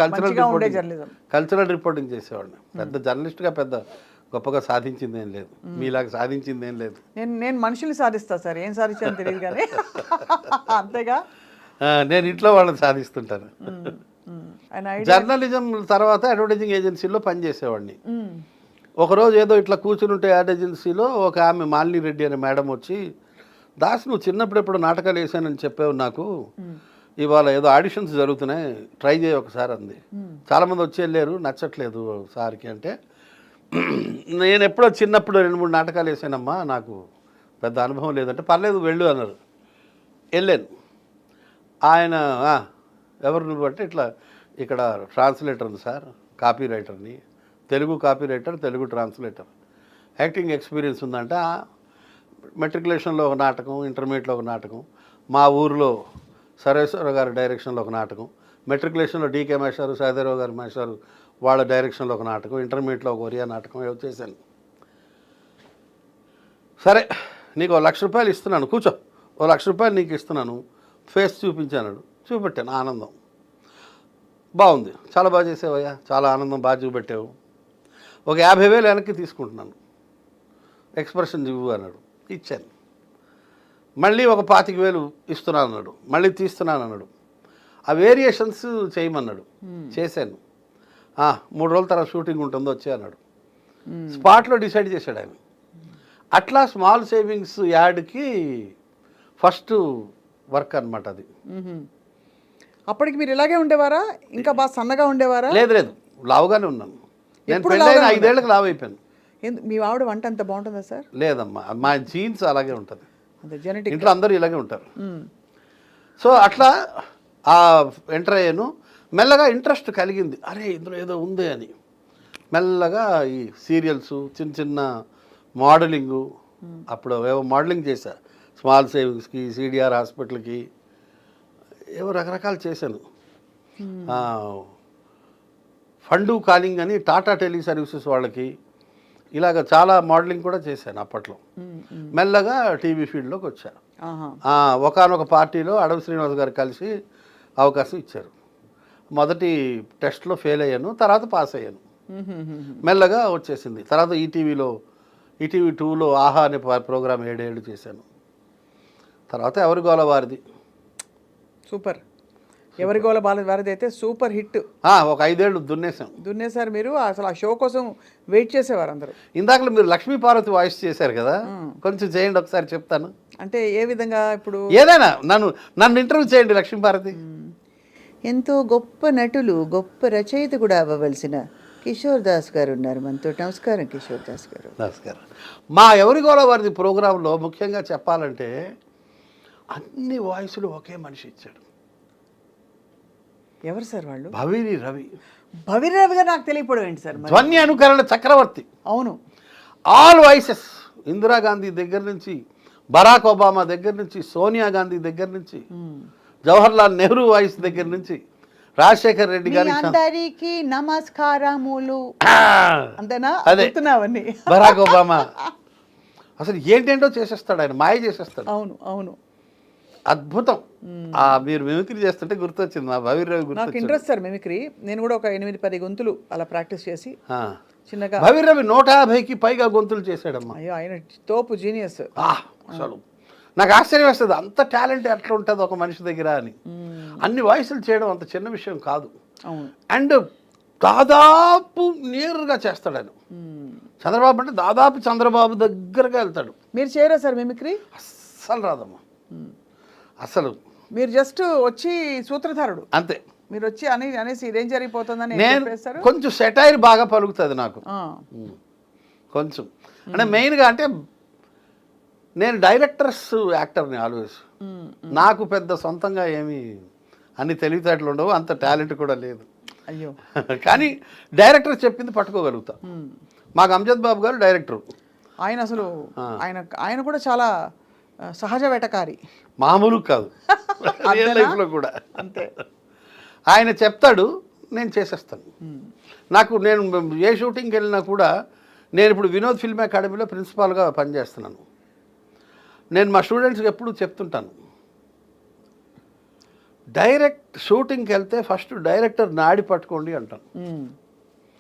ఉండే జర్నలిజం. కల్చరల్ రిపోర్టింగ్ చేసేవాడిని. పెద్ద జర్నలిస్ట్గా పెద్ద గొప్పగా సాధించింది ఏం లేదు, మీలాగా సాధించింది ఏం లేదు. నేను మనుషుల్ని సాధిస్తా సార్, ఏం సాధించాను తెలియదు కానీ అంతేగా. నేను ఇంట్లో వాళ్ళని సాధిస్తుంటాను. జర్నలిజం తర్వాత అడ్వర్టైజింగ్ ఏజెన్సీలో పనిచేసేవాడిని. ఒకరోజు ఏదో ఇట్లా కూర్చుని ఉంటే యాడ్ ఏజెన్సీలో ఒక ఆమె మాలిని రెడ్డి అనే మేడం వచ్చి, దాస్ నువ్వు చిన్నప్పుడు ఎప్పుడు నాటకాలు వేసానని చెప్పావు నాకు, ఇవాళ ఏదో ఆడిషన్స్ జరుగుతున్నాయి, ట్రై చేయి ఒకసారి అంది. చాలామంది వచ్చి వెళ్ళారు, నచ్చట్లేదు సార్కి అంటే, నేను ఎప్పుడో చిన్నప్పుడు 2-3 నాటకాలు వేసానమ్మా, నాకు పెద్ద అనుభవం లేదంటే, పర్లేదు వెళ్ళు అన్నారు. వెళ్ళాను. ఆయన ఎవరు నువ్వు అంటే, ఇట్లా ఇక్కడ ట్రాన్స్లేటర్ని సార్, కాపీ రైటర్ని, Telugu copy writer, Telugu translator, acting experience ఉందంటే, మెట్రికులేషన్లో ఒక నాటకం, ఇంటర్మీడియట్లో ఒక నాటకం, మా ఊరిలో సర్వేశ్వర గారి డైరెక్షన్లో ఒక నాటకం, మెట్రికులేషన్లో డీకే మేషారు, సహదేరావు గారి మేషారు వాళ్ళ డైరెక్షన్లో ఒక నాటకం, ఇంటర్మీడియట్లో ఒక ఒరియా నాటకం ఏవో చేశాను. సరే నీకు 1 లక్ష రూపాయలు ఇస్తున్నాను, కూర్చో, 1 లక్ష రూపాయలు నీకు ఇస్తున్నాను, ఫేస్ చూపించాను. చూపెట్టాను, ఆనందం. బాగుంది, చాలా బాగా చేసావయ్యా, చాలా ఆనందం, బాగా చూపెట్టావు, ఒక 50,000 వెనక్కి తీసుకుంటున్నాను, ఎక్స్ప్రెషన్ ఇవ్వు అన్నాడు. ఇచ్చాను. మళ్ళీ ఒక 25,000 ఇస్తున్నాను అన్నాడు, మళ్ళీ తీస్తున్నాను అన్నాడు. ఆ వేరియేషన్స్ చేయమన్నాడు, చేశాను. 3 రోజుల తర్వాత షూటింగ్ ఉంటుందో వచ్చే అన్నాడు. స్పాట్లో డిసైడ్ చేశాడు ఆయన. అట్లా స్మాల్ సేవింగ్స్ యాడ్కి ఫస్ట్ వర్క్ అనమాట అది. అప్పటికి మీరు ఇలాగే ఉండేవారా? ఇంకా బాగా సన్నగా ఉండేవారా? లేదు లేదు, లావుగానే ఉన్నాను. నేను పెళ్ళైన 5 ఏళ్ళకి లావు అయిపోయాను. మీ ఆవిడ వంట అంత బాగుంటుందా సార్? లేదమ్మా, మా జీన్స్ అలాగే ఉంటుంది, జెనెటిక్. ఇంట్లో అందరూ ఇలాగే ఉంటారు. సో అట్లా ఎంటర్ అయ్యాను. మెల్లగా ఇంట్రెస్ట్ కలిగింది, అరే ఇందులో ఏదో ఉంది అని. మెల్లగా ఈ సీరియల్స్, చిన్న చిన్న మోడలింగు, అప్పుడు ఏవో మోడలింగ్ చేశా, స్మాల్ సేవింగ్స్కి, సిడిఆర్ హాస్పిటల్కి, ఏవో రకరకాలు చేశాను. ఫండు కాలింగ్ అని టాటా టెలి సర్వీసెస్ వాళ్ళకి, ఇలాగ చాలా మోడలింగ్ కూడా చేశాను అప్పట్లో. మెల్లగా టీవీ ఫీల్డ్లోకి వచ్చాను. ఒకానొక పార్టీలో అడవి శ్రీనివాస్ గారు కలిసి అవకాశం ఇచ్చారు. మొదటి టెస్ట్లో ఫెయిల్ అయ్యాను, తర్వాత పాస్ అయ్యాను. మెల్లగా వచ్చేసింది. తర్వాత ఈటీవీ 2లో ఆహా అనే ప్రోగ్రామ్ 7 ఏళ్ళు చేశాను. తర్వాత ఎవరి గోల వారిది. సూపర్. ఎవరి గోల వారిది అయితే సూపర్ హిట్. ఒక 5 ఏళ్ళు దున్నేశారు మీరు. అసలు ఆ షో కోసం వెయిట్ చేసేవారు అందరూ. ఇందాకలో మీరు లక్ష్మీ పార్వతి వాయిస్ చేశారు కదా, కొంచెం చేయండి ఒకసారి, చెప్తాను. అంటే ఏ విధంగా? ఇప్పుడు ఏదైనా నన్ను ఇంటర్వ్యూ చేయండి లక్ష్మీ పార్వతి. ఎంతో గొప్ప నటులు, గొప్ప రచయిత కూడా అవ్వవలసిన కిషోర్ దాస్ గారు ఉన్నారు మనతో. నమస్కారం కిషోర్ దాస్ గారు. నమస్కారం. మా ఎవరి గోల వారిది ప్రోగ్రాంలో ముఖ్యంగా చెప్పాలంటే అన్ని వాయిస్లు ఒకే మనిషి ఇచ్చాడు. ఎవరు సార్ వాళ్ళు? భవిరి రవి. భవిరి రవి గారు నాకు తెలియకపోవడం ఏంటి సార్? ధ్వని అనుకరణ చక్రవర్తి. అవును, ఆల్ వాయిసెస్, ఇందిరాగాంధీ దగ్గర నుంచి, బరాక్ ఒబామా దగ్గర నుంచి, సోనియా గాంధీ దగ్గర నుంచి, జవహర్లాల్ నెహ్రూ వాయిస్ దగ్గర నుంచి, రాజశేఖర్ రెడ్డి గారి అందరికీ నమస్కారములు, అంతేనా? అదే అవన్నీ బరాక్ ఒబామా. అసలు ఏంటేంటో చేసేస్తాడు ఆయన, మాయ చేసేస్తాడు. అవును అవును, అద్భుతం. మీరు మిమిక్రీ చేస్తుంటే గుర్తొచ్చింది మా భవిరవి. నాకు ఇంట్రెస్ట్ సార్ మిమిక్రీ. నేను కూడా ఒక 8-10 గొంతులు అలా ప్రాక్టీస్ చేసి చిన్నగా. భవిరవి 150కి పైగా గొంతులు చేశాడమ్మా. అయ్యో, ఆయన తోపు జీనియస్. అసలు నాకు ఆశ్చర్యం వేస్తుంది, అంత టాలెంట్ ఎట్లా ఉంటుంది ఒక మనిషి దగ్గర అని. అన్ని వాయిస్లు చేయడం అంత చిన్న విషయం కాదు. అండ్ దాదాపు నేరుగా చేస్తాడు ఆయన. చంద్రబాబు అంటే దాదాపు చంద్రబాబు దగ్గరగా వెళ్తాడు. మీరు చేయరా సార్ మిమిక్రీ? అస్సలు రాదమ్మా, అసలు. మీరు జస్ట్ వచ్చి సూత్రధారుడు అంతే. మీరు వచ్చి అనేసి ఇదేం జరిగిపోతుందని నేను కొంచెం సెటైర్ బాగా పలుకుతుంది నాకు, కొంచెం. అంటే మెయిన్గా అంటే నేను డైరెక్టర్స్ యాక్టర్ని ఆల్వేస్. నాకు పెద్ద సొంతంగా ఏమీ అన్ని తెలివితేటలు ఉండవు, అంత టాలెంట్ కూడా లేదు. అయ్యో. కానీ డైరెక్టర్ చెప్పింది పట్టుకోగలుగుతా. మాకు అంజద్ బాబు గారు డైరెక్టరు. ఆయన అసలు ఆయన కూడా చాలా సహజ వేటకారి. మామూలు కాదు రియల్ లైఫ్లో కూడా అంతే. ఆయన చెప్తాడు, నేను చేసేస్తాను. నేను ఏ షూటింగ్కి వెళ్ళినా కూడా, నేను ఇప్పుడు వినోద్ ఫిల్మ్ అకాడమీలో ప్రిన్సిపాల్గా పనిచేస్తున్నాను. నేను మా స్టూడెంట్స్కి ఎప్పుడు చెప్తుంటాను, డైరెక్ట్ షూటింగ్కి వెళ్తే ఫస్ట్ డైరెక్టర్ నాడి పట్టుకోండి అంటాను.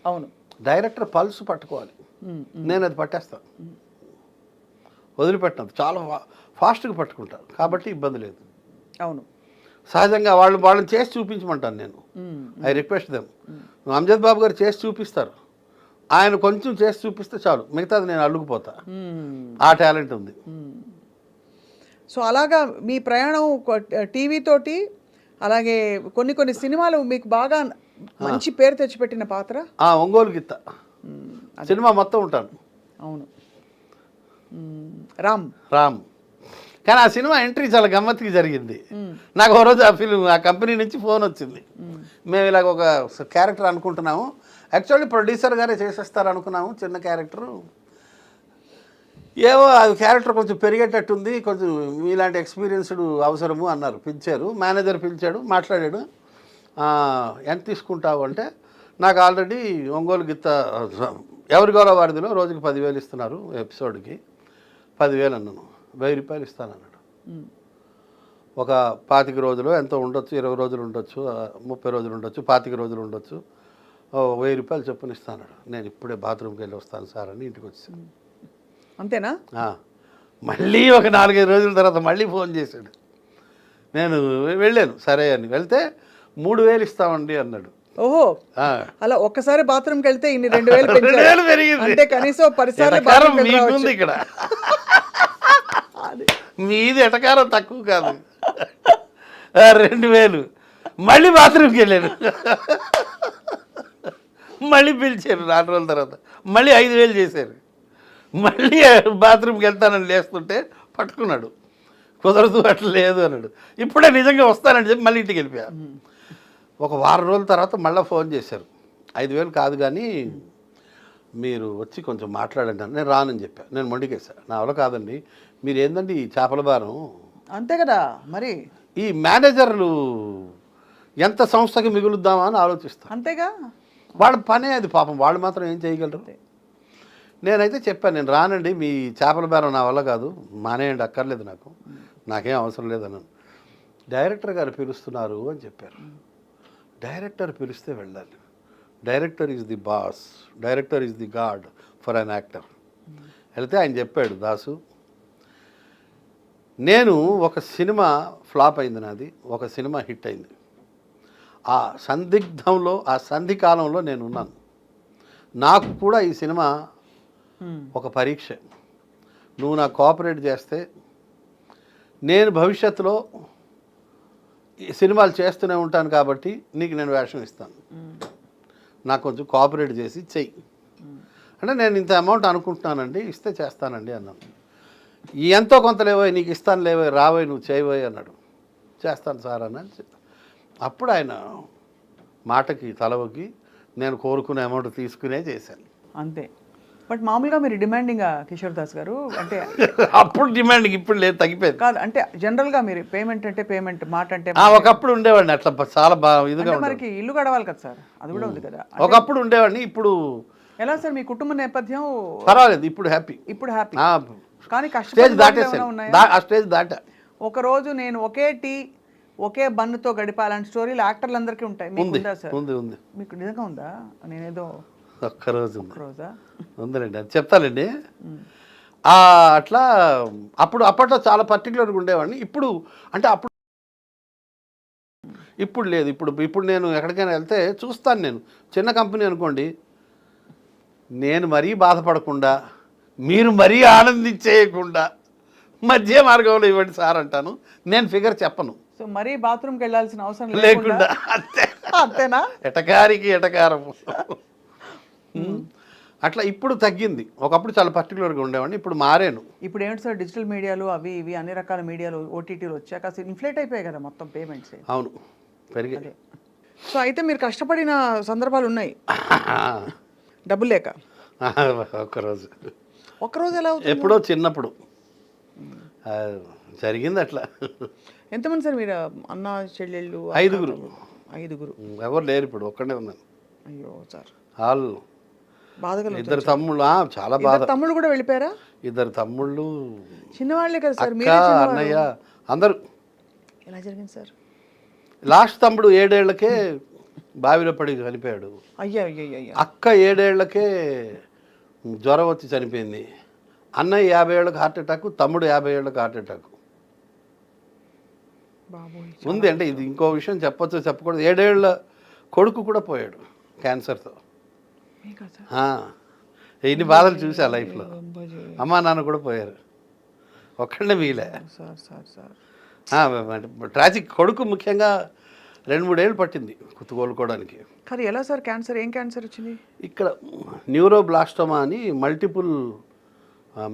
అవును, డైరెక్టర్ పల్స్ పట్టుకోవాలి. నేను అది పట్టేస్తాను, వదిలిపెట్టినది చాలా ఫాస్ట్గా పట్టుకుంటాను, కాబట్టి ఇబ్బంది లేదు. అవును, సహజంగా వాళ్ళని చేసి చూపించమంటాను నేను. I request them. Amjad Babu garu చేసి చూపిస్తారు, ఆయన కొంచెం చేసి చూపిస్తే చాలు, మిగతాది నేను అల్లుకుపోతా. ఆ టాలెంట్ ఉంది. సో అలాగా మీ ప్రయాణం టీవీ తోటి, అలాగే కొన్ని కొన్ని సినిమాలు మీకు బాగా మంచి పేరు తెచ్చిపెట్టిన పాత్ర ఒంగోలు గిత్త సినిమా మొత్తం ఉంటాను. అవును, రామ్. కానీ ఆ సినిమా ఎంట్రీ చాలా గమ్మత్తుగా జరిగింది. నాకు ఓ రోజు ఆ కంపెనీ నుంచి ఫోన్ వచ్చింది, మేము ఇలాగ ఒక క్యారెక్టర్ అనుకుంటున్నాము, యాక్చువల్లీ ప్రొడ్యూసర్ గారే చేసేస్తారు అనుకున్నాము, చిన్న క్యారెక్టరు, ఏవో అది క్యారెక్టర్ కొంచెం పెరిగేటట్టుంది, కొంచెం మీలాంటి ఎక్స్పీరియన్స్డ్ అవసరము అన్నారు. పిలిచారు, మేనేజర్ పిలిచాడు, మాట్లాడాడు. ఎంత తీసుకుంటావు అంటే, నాకు ఆల్రెడీ ఒంగోలు గిత్త ఎవరి గౌరవ వారిదిలో రోజుకి 10,000 ఇస్తున్నారు, ఎపిసోడ్కి 10,000 అన్నాను. 1,000 రూపాయలు ఇస్తానన్నాడు. ఒక 25 రోజులు ఎంతో ఉండొచ్చు, 20 రోజులు ఉండొచ్చు, 30 రోజులు ఉండొచ్చు, 25 రోజులు ఉండొచ్చు, 1,000 రూపాయలు చొప్పున ఇస్తానన్నాడు. నేను ఇప్పుడే బాత్రూమ్కి వెళ్ళి వస్తాను సార్ అని ఇంటికి వచ్చాను. అంతేనా? మళ్ళీ ఒక 4-5 రోజుల తర్వాత మళ్ళీ ఫోన్ చేశాడు. నేను వెళ్ళాను, సరే అని. వెళ్తే 3,000 ఇస్తామండి అన్నాడు. ఓహో, అలా ఒక్కసారి బాత్రూమ్కి వెళ్తే ఇన్ని 2,000 పెరిగింది. అంటే కనీసం 10 సార్లు మీకుంది ఇక్కడ, మీది ఎటకారం తక్కువ కాదు. 2,000 మళ్ళీ బాత్రూమ్కి వెళ్ళాను, మళ్ళీ పిలిచారు 4 రోజుల తర్వాత, మళ్ళీ 5,000 చేశారు. మళ్ళీ బాత్రూమ్కి వెళ్తానని లేస్తుంటే పట్టుకున్నాడు, కుదరదు అట్లా లేదు అన్నాడు. ఇప్పుడే నిజంగా వస్తానని చెప్పి మళ్ళీ ఇంటికి వెళ్ళిపోయా. ఒక వారం రోజుల తర్వాత మళ్ళీ ఫోన్ చేశారు, 5,000 కాదు కానీ మీరు వచ్చి కొంచెం మాట్లాడండి. నేను రానని చెప్పాను. నేను మొండికేసా, నా వల్ల కాదండి, మీరు ఏందండి ఈ చేపల భారం. అంతే కదా మరి, ఈ మేనేజర్లు ఎంత సంస్థకి మిగులుద్దామా అని ఆలోచిస్తాను. అంతేగా, వాళ్ళ పనే అది, పాపం వాళ్ళు మాత్రం ఏం చేయగలరు. నేనైతే చెప్పాను, నేను రానండి, మీ చేపల బేరం నా వల్ల కాదు, మానేయండి, అక్కర్లేదు, నాకేం అవసరం లేదన్నాను. డైరెక్టర్ గారు పిలుస్తున్నారు అని చెప్పారు. డైరెక్టర్ పిలిస్తే వెళ్ళాలి. Director is the boss, director is the God for an actor. వెళ్తే ఆయన చెప్పాడు, దాసు, నేను ఒక సినిమా ఫ్లాప్ అయింది నాది, ఒక సినిమా హిట్ అయింది, ఆ సందిగ్ధంలో, ఆ సంధి కాలంలో నేను ఉన్నాను. నాకు కూడా ఈ సినిమా ఒక పరీక్ష. నువ్వు నాకు కోఆపరేట్ చేస్తే నేను భవిష్యత్తులో ఈ సినిమాలు చేస్తూనే ఉంటాను, కాబట్టి నీకు నేను వేషం ఇస్తాను, నాకు కొంచెం కోఆపరేట్ చేసి చెయ్యి అంటే, నేను ఇంత అమౌంట్ అనుకుంటున్నానండి, ఇస్తే చేస్తానండి అన్నాను. ఎంతో కొంత లేవోయ్, నీకు ఇస్తాను లేవోయ్, రావోయ్, నువ్వు చేయబోయ్ అన్నాడు. చేస్తాను సార్ అని చెప్పి అప్పుడు ఆయన మాటకి తలవకి నేను కోరుకునే అమౌంట్ తీసుకునే చేశాను. అంతే. బట్ మామూలుగా మీరు డిమాండింగ్ కిషోర్ దాస్ గారు అంటే అప్పుడు డిమాండింగ్, ఇప్పుడు లేదు, తగ్గిపోయింది. కాదు అంటే జనరల్గా మీరు పేమెంట్ అంటే పేమెంట్, మాట అంటే ఒకప్పుడు ఉండేవాడిని అట్లా, చాలా బాగా ఇదిగా. మనకి ఇల్లు గడవాలి కదా సార్, అది కూడా ఉంది కదా. ఒకప్పుడు ఉండేవాడిని, ఇప్పుడు ఎలా సార్ మీ కుటుంబ నేపథ్యం? పర్వాలేదు, ఇప్పుడు హ్యాపీ. ఇప్పుడు హ్యాపీ. కానీ స్టేజ్ దాటేసాను, ఆ స్టేజ్ దాటా. ఒకరోజు నేను ఒకే టీ ఒకే బన్నుతో గడిపాలని స్టోరీలు యాక్టర్లందరికీ ఉంటాయి, మీకు ఉందా సార్? ఉంది. మీకు నిజంగా ఉందా? నేనేదో ఒక్కరోజు రోజా ఉందండి, అది చెప్తానండి. అట్లా అప్పట్లో చాలా పర్టికులర్గా ఉండేవాడిని. ఇప్పుడు అంటే ఇప్పుడు లేదు. ఇప్పుడు నేను ఎక్కడికైనా వెళ్తే చూస్తాను. నేను చిన్న కంపెనీ అనుకోండి, నేను మరీ బాధపడకుండా, మీరు మరీ ఆనందించేయకుండా మధ్య మార్గంలో ఇవ్వండి సార్ అంటాను. నేను ఫిగర్ చెప్పను. సో మరీ బాత్రూమ్కి వెళ్ళాల్సిన అవసరం లేకుండా, అంతేనా? ఎటకారికి ఎటకారము. అట్లా ఇప్పుడు తగ్గింది. ఒకప్పుడు చాలా పర్టికులర్గా ఉండేవాడిని, ఇప్పుడు మారాను. ఇప్పుడు ఏంటి సార్, డిజిటల్ మీడియాలు అవి ఇవి అన్ని రకాల మీడియాలు ఓటీటీలు వచ్చాక అసలు ఇన్ఫ్లేట్ అయిపోయాయి కదా మొత్తం పేమెంట్స్. అవును, పెరిగాయి. సో అయితే మీరు కష్టపడిన సందర్భాలు ఉన్నాయి డబ్బు లేక. ఒక్కరోజు ఒక్కరోజు ఎలా అవుతుంది? ఎప్పుడో చిన్నప్పుడు జరిగింది అట్లా. ఎంతమంది సార్ మీరు అన్న చెల్లెళ్ళు? 5గురు. 5గురు. ఎవరు లేరు, ఇప్పుడు ఒక్కడే ఉన్నాను. అయ్యో సార్, వాళ్ళు బాధగా. 2 తమ్ముళ్ళు. చాలా బాధ. తమ్ముళ్ళు కూడా వెళ్ళిపోయారా? 2 తమ్ముళ్ళు, చిన్నవాళ్లే కదా సార్, అక్క, మీరే చిన్నవాళ్ళు. అన్నయ్య అందరూ. ఎలా జరిగింది సార్? లాస్ట్ తమ్ముడు 7 ఏళ్లకే బావిలో పడి చనిపోయాడు. అయ్యా అయ్యా అయ్యా. అక్క 7 ఏళ్లకే జ్వరం వచ్చి చనిపోయింది. అన్నయ్య 50 ఏళ్ళకి హార్ట్ అటాక్, తమ్ముడు 50 ఏళ్ళకి హార్ట్ అటాక్ బాబోయ్. ఉంది. అంటే ఇది ఇంకో విషయం చెప్పొచ్చు చెప్పకూడదు, 7 ఏళ్ళ కొడుకు కూడా పోయాడు క్యాన్సర్తో. మీకా సార్? ఇన్ని బాధలు చూసా లైఫ్లో. అమ్మా నాన్న కూడా పోయారు, ఒక్కడే మిగిలే. Sir sir sir tragic. కొడుకు ముఖ్యంగా 2-3 ఏళ్ళు పట్టింది కోలుకోవడానికి. కానీ ఎలా సార్ క్యాన్సర్? ఏం క్యాన్సర్ వచ్చింది? ఇక్కడ న్యూరోబ్లాస్టోమా అని multiple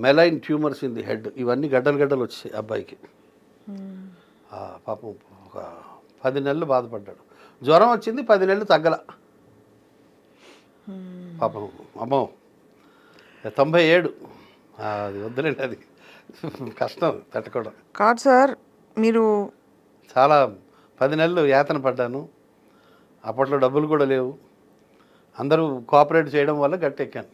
మెలైన్ tumours in the head. ఇవన్నీ గడ్డలు గడ్డలు వచ్చాయి అబ్బాయికి. పాపం ఒక 10 నెలలు బాధపడ్డాడు. జ్వరం వచ్చింది, 10 నెలలు తగ్గల పాపం. అమ్మో 97. అది వద్దులేండి, అది కష్టం తట్టుకోవడం. కాదు సార్, మీరు చాలా 10 నెలలు యాతన పడ్డాను. అప్పట్లో డబ్బులు కూడా లేవు, అందరూ కోఆపరేట్ చేయడం వల్ల గట్టెక్కాను.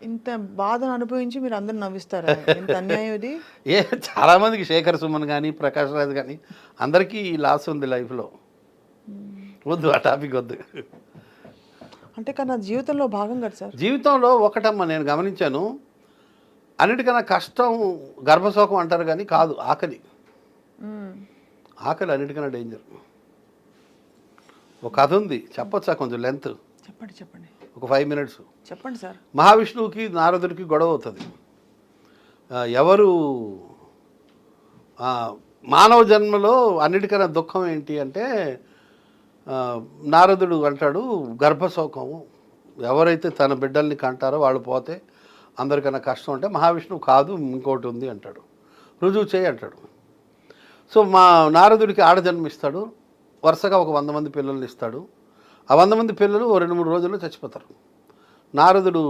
ఇంత బాధను అనుభవించి మీరు అందరూ నవ్విస్తారా? ఎంత అన్యాయం ఇది. చాలామందికి శేఖర్ సుమన్ కానీ ప్రకాష్ రాజ్ కానీ అందరికీ లాస్ ఉంది లైఫ్లో. వద్దు, ఆ టాపిక్ వద్దు. అంటే కానీ నా జీవితంలో భాగం కదా సార్. జీవితంలో ఒకటమ్మ నేను గమనించాను, అన్నిటికన్నా కష్టం గర్భశోకం అంటారు కానీ కాదు, ఆకలి. ఆకలి అన్నిటికన్నా డేంజర్. ఒక కథ ఉంది, చెప్పొచ్చా? కొంచెం లెంత్. చెప్పండి చెప్పండి. ఒక 5 మినిట్స్. చెప్పండి సార్. మహావిష్ణువుకి నారదుడికి గొడవ అవుతుంది. ఎవరు మానవ జన్మలో అన్నిటికన్నా దుఃఖం ఏంటి అంటే, నారదుడు అంటాడు గర్భశోకం. ఎవరైతే తన బిడ్డల్ని కంటారో వాళ్ళు పోతే అందరికన్నా కష్టం. అంటే మహావిష్ణువు కాదు, ఇంకోటి ఉంది అంటాడు. రుజువు చేయి అంటాడు. సో మా నారదుడికి ఆడజన్మిస్తాడు. వరుసగా ఒక 100 మంది పిల్లల్ని ఇస్తాడు. ఆ 100 మంది పిల్లలు 2-3 రోజుల్లో చచ్చిపోతారు. నారదుడు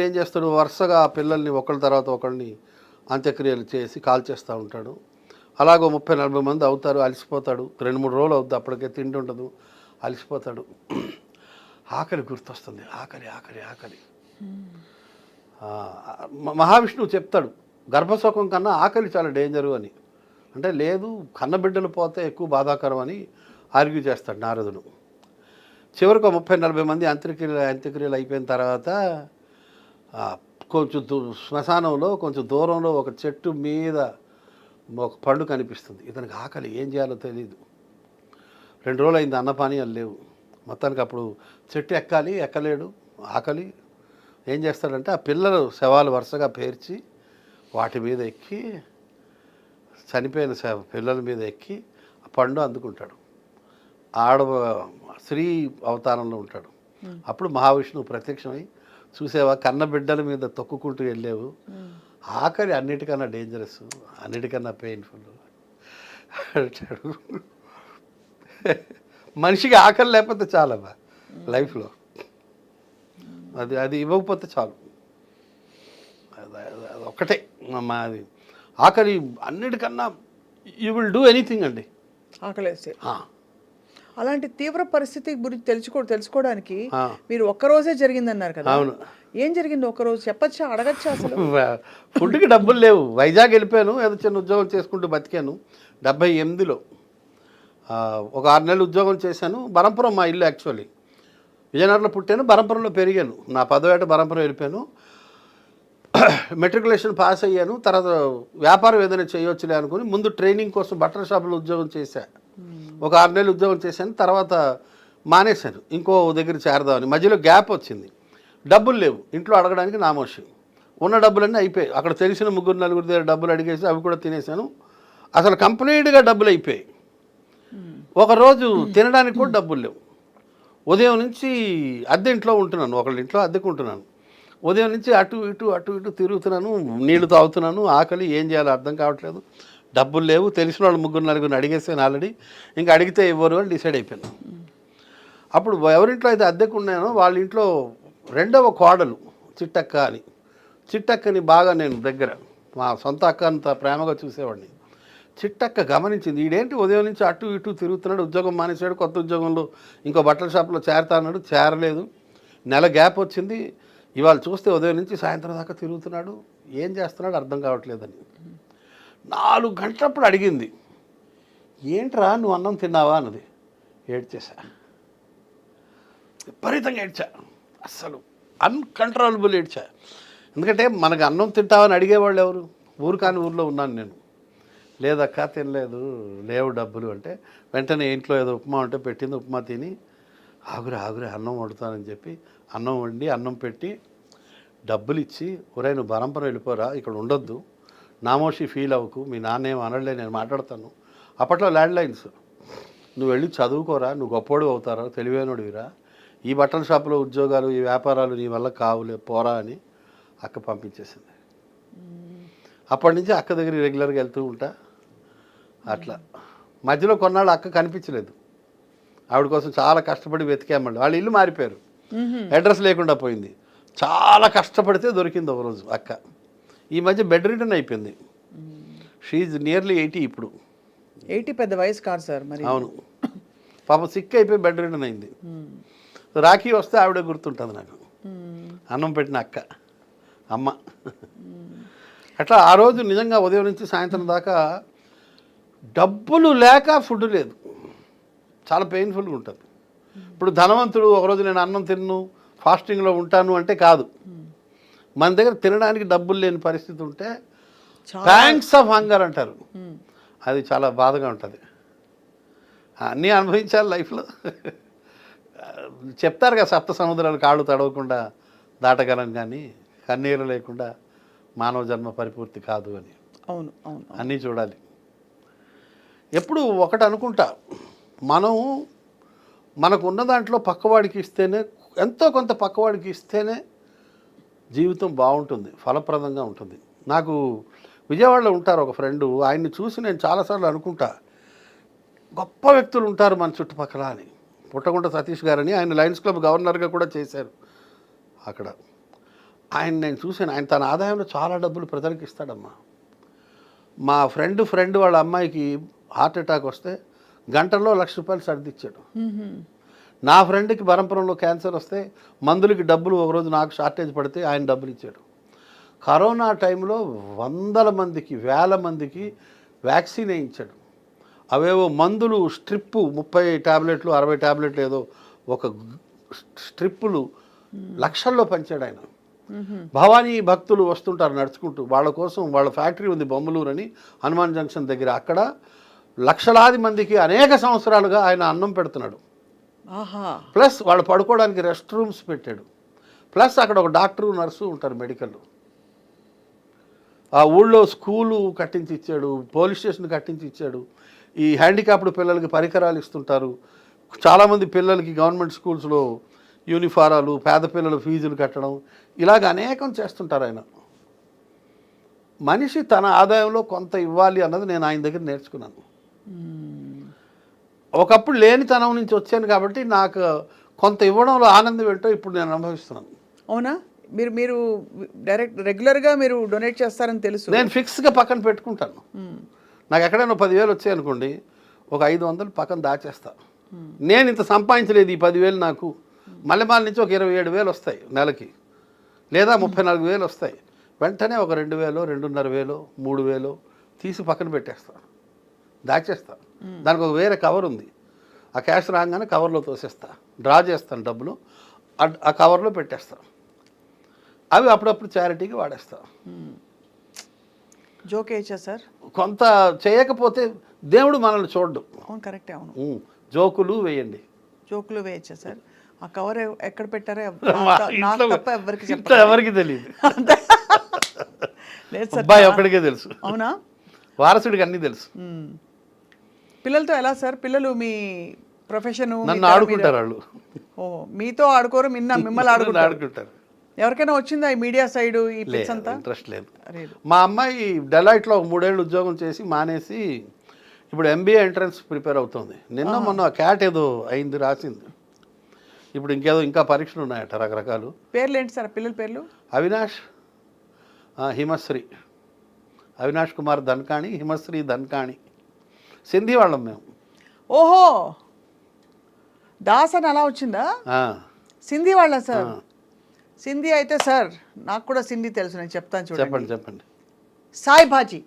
ఏం చేస్తాడు, వరుసగా ఆ పిల్లల్ని ఒకళ్ళ తర్వాత ఒకళ్ళని అంత్యక్రియలు చేసి కాల్చేస్తూ ఉంటాడు. అలాగో 30-40 మంది అవుతారు. అలసిపోతాడు. 2-3 రోజులు అవుతుంది, అప్పటికే తిండి ఉండదు, అలసిపోతాడు. ఆకలి గుర్తొస్తుంది. ఆకలి ఆకలి ఆకలి. మహావిష్ణువు చెప్తాడు గర్భశోకం కన్నా ఆకలి చాలా డేంజరు అని. అంటే లేదు, కన్నబిడ్డలు పోతే ఎక్కువ బాధాకరం అని ఆర్గ్యూ చేస్తాడు నారదుడు. చివరికి 30-40 మంది అంత్యక్రియలు అయిపోయిన తర్వాత కొంచెం శ్మశానంలో కొంచెం దూరంలో ఒక చెట్టు మీద ఒక పండు కనిపిస్తుంది. ఇతనికి ఆకలి, ఏం చేయాలో తెలియదు. 2 రోజులు అయింది, అన్నపానీయాలు లేవు. మొత్తానికి అప్పుడు చెట్టు ఎక్కాలి, ఎక్కలేడు, ఆకలి. ఏం చేస్తాడంటే ఆ పిల్లలు శవాలు వరుసగా పేర్చి వాటి మీద ఎక్కి, చనిపోయిన పిల్లల మీద ఎక్కి ఆ పండు అందుకుంటాడు. స్త్రీ అవతారంలో ఉంటాడు. అప్పుడు మహావిష్ణువు ప్రత్యక్షమై, చూసేవా కన్న బిడ్డల మీద తొక్కుకుంటూ వెళ్ళేవు, ఆకలి అన్నిటికన్నా డేంజరస్, అన్నిటికన్నా పెయిన్ఫుల్ అంటాడు. మనిషికి ఆకలి లేకపోతే చాలమ్మా లైఫ్లో, అది ఇవ్వకపోతే చాలు. అది ఒక్కటే మా అది ఆకలి అన్నిటికన్నా. యూ విల్ డూ ఎనీథింగ్ అండి ఆకలేస్తే. అలాంటి తీవ్ర పరిస్థితి గురించి తెలుసుకోవడానికి మీరు ఒక్కరోజే జరిగిందన్నారు కదా. అవును. ఏం జరిగింది ఒక్కరోజు చెప్పచ్చా, అడగచ్చా? అసలు ఫుడ్కి డబ్బులు లేవు. వైజాగ్ వెళ్ళిపోయాను, ఏదో చిన్న ఉద్యోగం చేసుకుంటూ బతికాను. 78లో ఒక 6 నెలలు ఉద్యోగం చేశాను. బరంపురం మా ఇల్లు. యాక్చువల్లీ విజయనగరంలో పుట్టాను, బరంపురంలో పెరిగాను. నా 10వ ఏట బరంపురం వెళ్ళిపోయాను. మెట్రికులేషన్ పాస్ అయ్యాను. తర్వాత వ్యాపారం ఏదైనా చేయొచ్చులే అనుకుని ముందు ట్రైనింగ్ కోసం బట్టల షాపులో ఉద్యోగం చేశాను. ఒక 6 నెలలు ఉద్యోగం చేశాను. తర్వాత మానేశాను, ఇంకో దగ్గర చేరదామని. మధ్యలో గ్యాప్ వచ్చింది. డబ్బులు లేవు, ఇంట్లో అడగడానికి నామోషి. ఉన్న డబ్బులన్నీ అయిపోయాయి. అక్కడ తెలిసిన 3-4 దగ్గర డబ్బులు అడిగేసి అవి కూడా తినేశాను. అసలు కంప్లీట్గా డబ్బులు అయిపోయాయి. ఒకరోజు తినడానికి కూడా డబ్బులు లేవు. ఉదయం నుంచి అద్దె ఇంట్లో ఉంటున్నాను, ఒకళ్ళ ఇంట్లో అద్దెకు ఉంటున్నాను. ఉదయం నుంచి అటు ఇటు తిరుగుతున్నాను, నీళ్లు తాగుతున్నాను. ఆకలి, ఏం చేయాలో అర్థం కావట్లేదు. డబ్బులు లేవు, తెలిసిన వాళ్ళు 3-4 అడిగేసాను ఆల్రెడీ, ఇంకా అడిగితే ఇవ్వరు అని డిసైడ్ అయిపోయాను. అప్పుడు ఎవరింట్లో అయితే అద్దెకు ఉన్నానో వాళ్ళ ఇంట్లో రెండవ కోడలు చిట్టక్క అని, చిట్టక్కని బాగా నేను దగ్గర మా సొంత అక్క అంత ప్రేమగా చూసేవాడిని. చిట్టక్క గమనించింది, ఈడేంటి ఉదయం నుంచి అటు ఇటు తిరుగుతున్నాడు, ఉద్యోగం మానేశాడు, కొత్త ఉద్యోగంలో ఇంకో బట్టల షాప్లో చేరతా అన్నాడు, చేరలేదు, నెల గ్యాప్ వచ్చింది, ఇవాళ చూస్తే ఉదయం నుంచి సాయంత్రం దాకా తిరుగుతున్నాడు, ఏం చేస్తున్నాడు అర్థం కావట్లేదని. 4 గంటలప్పుడు అడిగింది, ఏంట్రా నువ్వు అన్నం తిన్నావా అన్నది. ఏడ్చేసా, విపరీతంగా ఏడ్చా, అస్సలు అన్కంట్రోలబుల్ ఏడ్చా. ఎందుకంటే మనకు అన్నం తింటావని అడిగేవాళ్ళు ఎవరు? ఊరు కాని ఊర్లో ఉన్నాను నేను. లేదక్క తినలేదు, లేవు డబ్బులు అంటే వెంటనే ఇంట్లో ఏదో ఉప్మా ఉంటే పెట్టింది, ఉప్మా తిని ఆగురే అన్నం వండుతానని చెప్పి అన్నం వండి అన్నం పెట్టి డబ్బులు ఇచ్చి, ఒరే నువ్వు బరంపురం వెళ్ళిపోరా, ఇక్కడ ఉండొద్దు, నామోషి ఫీల్ అవ్వకు, మీ నాన్న ఏం అనలే, నేను మాట్లాడతాను. అప్పట్లో ల్యాండ్లైన్స్, నువ్వు వెళ్ళి చదువుకోరా, నువ్వు గొప్పోడు అవుతారా, తెలివైనడివిరా, ఈ బట్టల షాపులో ఉద్యోగాలు ఈ వ్యాపారాలు నీ వల్ల కావులే, పోరా అని అక్క పంపించేసింది. అప్పటి నుంచి అక్క దగ్గర రెగ్యులర్గా వెళ్తూ ఉంటా. అట్లా మధ్యలో కొన్నాళ్ళు అక్క కనిపించలేదు, ఆవిడ కోసం చాలా కష్టపడి వెతికామండి. వాళ్ళ ఇల్లు మారిపోయారు, అడ్రస్ లేకుండా పోయింది, చాలా కష్టపడితే దొరికింది ఒకరోజు అక్క. ఈ మధ్య బెడ్ రిటర్న్ అయిపోయింది, షీఈ్ నియర్లీ 80 ఇప్పుడు. 80 పెద్ద వయసు కాదు సార్ మరి. అవును, పాపం సిక్ అయిపోయి బెడ్ రిటర్న్ అయింది. రాఖీ వస్తే ఆవిడే గుర్తుంటుంది నాకు, అన్నం పెట్టిన అక్క, అమ్మ. అట్లా ఆ రోజు నిజంగా ఉదయం నుంచి సాయంత్రం దాకా డబ్బులు లేక ఫుడ్ లేదు, చాలా పెయిన్ఫుల్గా ఉంటుంది. ఇప్పుడు ధనవంతుడు ఒకరోజు నేను అన్నం తిన్ను ఫాస్టింగ్లో ఉంటాను అంటే కాదు, మన దగ్గర తినడానికి డబ్బులు లేని పరిస్థితి ఉంటే థ్యాంక్స్ ఆఫ్ హంగర్ అంటారు, అది చాలా బాధగా ఉంటుంది. అన్నీ అనుభవించాలి లైఫ్లో. చెప్తారు కదా, 7 సముద్రాలు కాళ్ళు తడవకుండా దాటగలం, కానీ కన్నీరు లేకుండా మానవ జన్మ పరిపూర్తి కాదు అని. అవును అవును, అన్నీ చూడాలి. ఎప్పుడు ఒకటి అనుకుంటా, మనకు ఉన్న దాంట్లో పక్కవాడికి ఇస్తేనే, ఎంతో కొంత పక్కవాడికి ఇస్తేనే జీవితం బాగుంటుంది, ఫలప్రదంగా ఉంటుంది. నాకు విజయవాడలో ఉంటారు ఒక ఫ్రెండు, ఆయన్ని చూసి నేను చాలాసార్లు అనుకుంటా, గొప్ప వ్యక్తులు ఉంటారు మన చుట్టుపక్కల అని. పుట్టగుంట సతీష్ గారని, ఆయన లయన్స్ క్లబ్ గవర్నర్గా కూడా చేశారు అక్కడ. ఆయన నేను చూశాను, ఆయన తన ఆదాయంలో చాలా డబ్బులు ప్రజలకు ఇస్తాడమ్మా. మా ఫ్రెండ్ వాళ్ళ అమ్మాయికి హార్ట్ అటాక్ వస్తే గంటల్లో ₹1,00,000 సర్దిచ్చాడు. నా ఫ్రెండ్కి బరంపురంలో క్యాన్సర్ వస్తే మందులకి డబ్బులు ఒకరోజు నాకు షార్టేజ్ పడితే ఆయన డబ్బులు ఇచ్చాడు. కరోనా టైంలో 100 మందికి 1000 మందికి వ్యాక్సిన్ వేయించాడు. అవేవో మందులు స్ట్రిప్పు 30 టాబ్లెట్లు 60 టాబ్లెట్లు ఏదో ఒక స్ట్రిప్పులు లక్షల్లో పంచాడు ఆయన. భవానీ భక్తులు వస్తుంటారు నడుచుకుంటూ, వాళ్ళ కోసం, వాళ్ళ ఫ్యాక్టరీ ఉంది బొమ్మలూరు అని హనుమాన్ జంక్షన్ దగ్గర, అక్కడ లక్షలాది మందికి అనేక సంవత్సరాలుగా ఆయన అన్నం పెడుతున్నాడు. ప్లస్ వాళ్ళు పడుకోవడానికి రెస్ట్ రూమ్స్ పెట్టాడు, ప్లస్ అక్కడ ఒక డాక్టరు నర్సు ఉంటారు మెడికల్. ఆ ఊళ్ళో స్కూలు కట్టించి ఇచ్చాడు, పోలీస్ స్టేషన్ కట్టించి ఇచ్చాడు. ఈ హ్యాండిక్యాప్డ్ పిల్లలకి పరికరాలు ఇస్తుంటారు, చాలామంది పిల్లలకి గవర్నమెంట్ స్కూల్స్లో యూనిఫారాలు, పేద పిల్లల ఫీజులు కట్టడం, ఇలాగ అనేకం చేస్తుంటారు ఆయన. మనిషి తన ఆదాయంలో కొంత ఇవ్వాలి అన్నది నేను ఆయన దగ్గర నేర్చుకున్నాను. ఒకప్పుడు లేనితనం నుంచి వచ్చాను కాబట్టి నాకు కొంత ఇవ్వడంలో ఆనందం ఏంటో ఇప్పుడు నేను అనుభవిస్తున్నాను. అవునా? మీరు రెగ్యులర్గా మీరు డొనేట్ చేస్తారని తెలుసు. నేను ఫిక్స్గా పక్కన పెట్టుకుంటాను. నాకు ఎక్కడైనా 10,000 వచ్చాయనుకోండి, ఒక 500 పక్కన దాచేస్తా. నేను ఇంత సంపాదించలేదు, ఈ 10,000 నాకు మల్లెమాల నుంచి ఒక 27,000 వస్తాయి నెలకి, లేదా 34,000 వస్తాయి. వెంటనే ఒక 2,000, 2,500, 3,000 తీసి పక్కన పెట్టేస్తా, దాచేస్తా. దానికి ఒక వేరే కవర్ ఉంది, ఆ క్యాష్ రాగానే కవర్లో తోసేస్తా, డ్రా చేస్తాను డబ్బులు, ఆ కవర్లో పెట్టేస్తా. అవి అప్పుడప్పుడు చారిటీకి వాడేస్తా. జోక్ వేయచ్చా సార్? కొంత చేయకపోతే దేవుడు మనల్ని చూడడు. అవును, కరెక్టే. అవును, జోకులు వేయండి. జోకులు వేయచ్చా సార్? ఆ కవర్ ఎక్కడ పెట్టారో ఎవరికి తెలియదు, అబ్బాయి ఒక్కడికే తెలుసు. అవునా? వారసుడికి అన్నీ తెలుసు. పిల్లలతో ఎలా సార్? పిల్లలు మీ ప్రొఫెషన్ నన్ను ఆడుకుంటారు వాళ్ళు. ఓ, మీతో ఆడుకోరు, మిమ్మల్ని ఆడుకుంటారు. ఎవరికైనా వచ్చిందా ఈ మీడియా సైడ్ ఈ పిక్స్ అంతా? ఇంట్రెస్ట్ లేదు. లేదు. మా అమ్మాయి డెలాయిట్లో ఒక 3 ఏళ్ళు ఉద్యోగం చేసి మానేసి ఇప్పుడు MBA ఎంట్రన్స్ ప్రిపేర్ అవుతుంది. నిన్న మొన్న క్యాట్ ఏదో అయింది, రాసింది. ఇప్పుడు ఇంకేదో ఇంకా పరీక్షలు ఉన్నాయట రకరకాలు. పేర్లు ఏంటి సార్ పిల్లల పేర్లు? అవినాష్, హిమశ్రీ, అవినాష్ కుమార్ ధన్కాణి, హిమశ్రీ ధన్కాణి. సింధీ వాళ్ళం మేము. ఓహో, దాస్ అని అలా వచ్చిందా? ఆ, సింధీ వాళ్ళ సార్? సింధీ అయితే సార్ నాకు కూడా సింధీ తెలుసు, నేను చెప్తాను చూడండి. చెప్పండి చెప్పండి. సాయి భాజీ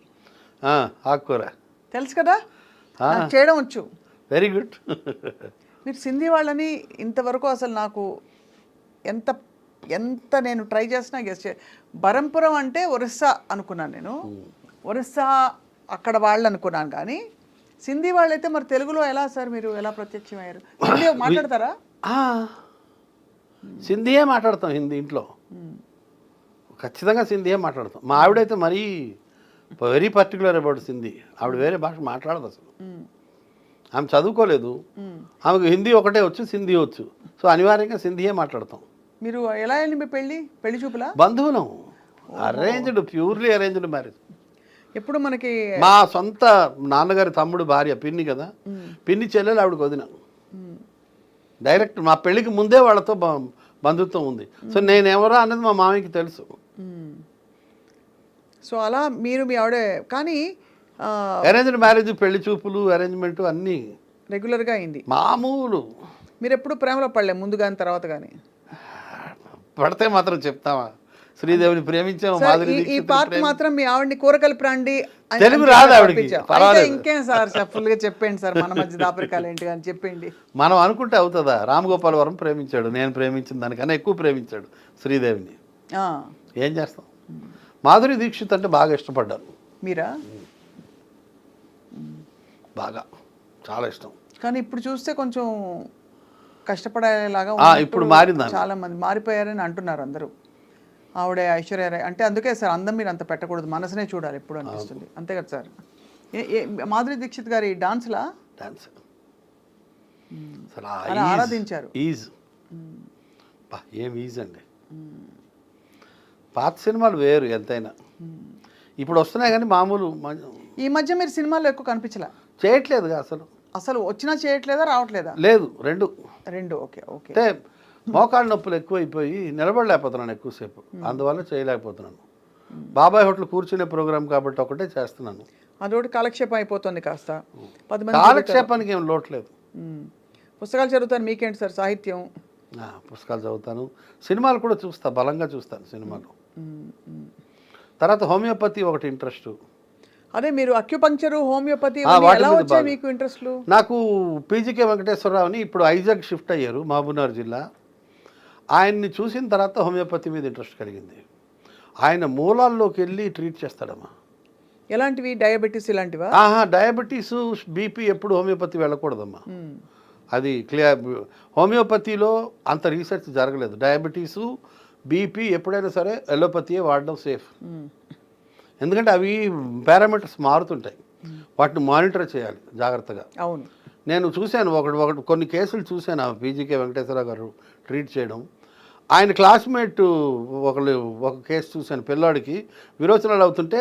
ఆకుకూర తెలుసు కదా, నాకు చేయడం వచ్చు. Very good. మీరు సింధీ వాళ్ళని ఇంతవరకు అసలు నాకు ఎంత ఎంత నేను ట్రై చేసినా గెస్ట్ బరంపురం అంటే ఒరిస్సా అనుకున్నాను నేను, ఒరిస్సా అక్కడ వాళ్ళు అనుకున్నాను. కానీ సింధీ వాళ్ళైతే మరి తెలుగులో ఎలా సార్ మీరు ఎలా ప్రత్యక్షమయ్యారు? హిందీ మాట్లాడతారా? సింధీయే మాట్లాడతాం హిందీ ఇంట్లో, ఖచ్చితంగా సింధీయే మాట్లాడతాం. మా ఆవిడైతే మరీ వెరీ పర్టికులర్ అబౌట్ సింధీ. ఆవిడ వేరే భాష మాట్లాడదు అసలు. ఆమె చదువుకోలేదు, ఆమెకు హిందీ ఒకటే వచ్చు, సింధీ వచ్చు. సో అనివార్యంగా సింధీయే మాట్లాడతాం. మీరు ఎలా అయింది మీ పెళ్లి చూపులా? బంధువులం, అరేంజ్డ్, ప్యూర్లీ అరేంజ్డ్ మ్యారేజ్. ఎప్పుడు మనకి మా సొంత నాన్నగారి తమ్ముడు భార్య, పిన్ని కదా, పిన్ని చెల్లెలు ఆవిడకి వదిన. డైరెక్ట్ మా పెళ్ళికి ముందే వాళ్ళతో బంధుత్వం ఉంది. సో నేనెవరో అన్నది మా మామయ్యకి తెలుసు. సో అలా మీరు మీ ఆవిడే కానీ అరేంజ్డ్ మ్యారేజ్, పెళ్లి చూపులు, అరేంజ్మెంట్ అన్నీ రెగ్యులర్గా అయింది. మామూలు. మీరు ఎప్పుడు ప్రేమలో పడలే, ముందు కానీ తర్వాత కానీ? పడితే మాత్రం చెప్తావా? శ్రీదేవిని ప్రేమించాము, మాధురి ఈ పార్ట్ మాత్రం మీ ఆవిడని కూరగాయల ప్రాండి తెలుగు రాదు ఆవిడకి. ఇంకేం సార్ ఫుల్గా చెప్పండి సార్, మన మధ్య దాపరికాలు ఏంటి అని చెప్పండి. మనం అనుకుంటే అవుతుందా? రామగోపాల్ వరం ప్రేమించాడు, నేను ప్రేమించిన దానికన్నా ఎక్కువ ప్రేమించాడు శ్రీదేవిని. ఏం చేస్తాం? మాధురి దీక్షిత్ అంటే బాగా ఇష్టపడ్డాను. మీరా? బాగా, చాలా ఇష్టం. కానీ ఇప్పుడు చూస్తే కొంచెం కష్టపడేలాగా ఇప్పుడు మారిందా? చాలా మంది మారిపోయారని అంటున్నారు అందరూ. ఆవిడ ఐశ్వర్య రాయ్ అంటే అందుకే సార్ అందం మీరు అంత పెట్టకూడదు, మనసునే చూడాలి ఎప్పుడు అనిపిస్తుంది. అంతే కదా సార్? మాధురి దీక్షిత్ గారి డాన్స్లా డాన్స్ ఆరాధించారు. ఈజ్ ఏం ఈజ్ అండి. పాత సినిమాలు వేరు ఎంతైనా, ఇప్పుడు వస్తున్నాయి కానీ మామూలు. ఈ మధ్య మీరు సినిమాల్లో ఎక్కువ కనిపించలే, చేయట్లేదుగా అసలు. అసలు వచ్చినా చేయట్లేదా, రావట్లేదా? లేదు, రెండు. Okay okay. అంటే మోకాళ్ళ నొప్పులు ఎక్కువైపోయి నిలబడలేకపోతున్నాను ఎక్కువసేపు, అందువల్ల చేయలేకపోతున్నాను. బాబాయ్ హోటల్ కూర్చునే ప్రోగ్రామ్ కాబట్టి ఒకటే చేస్తున్నాను. అదొకటి కాలక్షేపం అయిపోతుంది కాస్త. కాలక్షేపానికి ఏం లోట్లేదు. పుస్తకాలు చదువుతాను, మీకేంటి సార్ సాహిత్యం? పుస్తకాలు చదువుతాను, సినిమాలు కూడా చూస్తా, బలంగా చూస్తాను సినిమాలు. తర్వాత హోమియోపతి ఒకటి ఇంట్రెస్ట్. అదే మీరు అక్యుపంక్చరు, హోమియోపతి ఎలా వచ్చాయి మీకు ఇంట్రెస్ట్లు? నాకు పీజీకే వెంకటేశ్వరరావుని ఇప్పుడు ఐజాగ్ షిఫ్ట్ అయ్యారు, మహబూబ్నగర్ జిల్లా. ఆయన్ని చూసిన తర్వాత హోమియోపతి మీద ఇంట్రెస్ట్ కలిగింది. ఆయన మూలాల్లోకి వెళ్ళి ట్రీట్ చేస్తాడమ్మా. ఎలాంటివి? డయాబెటీస్ ఇలాంటివా? డయాబెటీస్, బీపీ ఎప్పుడు హోమియోపతి వెళ్ళకూడదమ్మా. అది క్లియర్. హోమియోపతిలో అంత రీసెర్చ్ జరగలేదు. డయాబెటీసు, బీపీ ఎప్పుడైనా సరే ఎలోపతియే వాడడం సేఫ్. ఎందుకంటే అవి పారామీటర్స్ మారుతుంటాయి, వాటిని మానిటర్ చేయాలి జాగ్రత్తగా. అవును, నేను చూశాను కొన్ని కేసులు చూశాను. పీజీకే వెంకటేశ్వర గారు ట్రీట్ చేయడం. ఆయన క్లాస్మేట్ ఒక కేసు చూశాను, పిల్లాడికి విరోచనాలు అవుతుంటే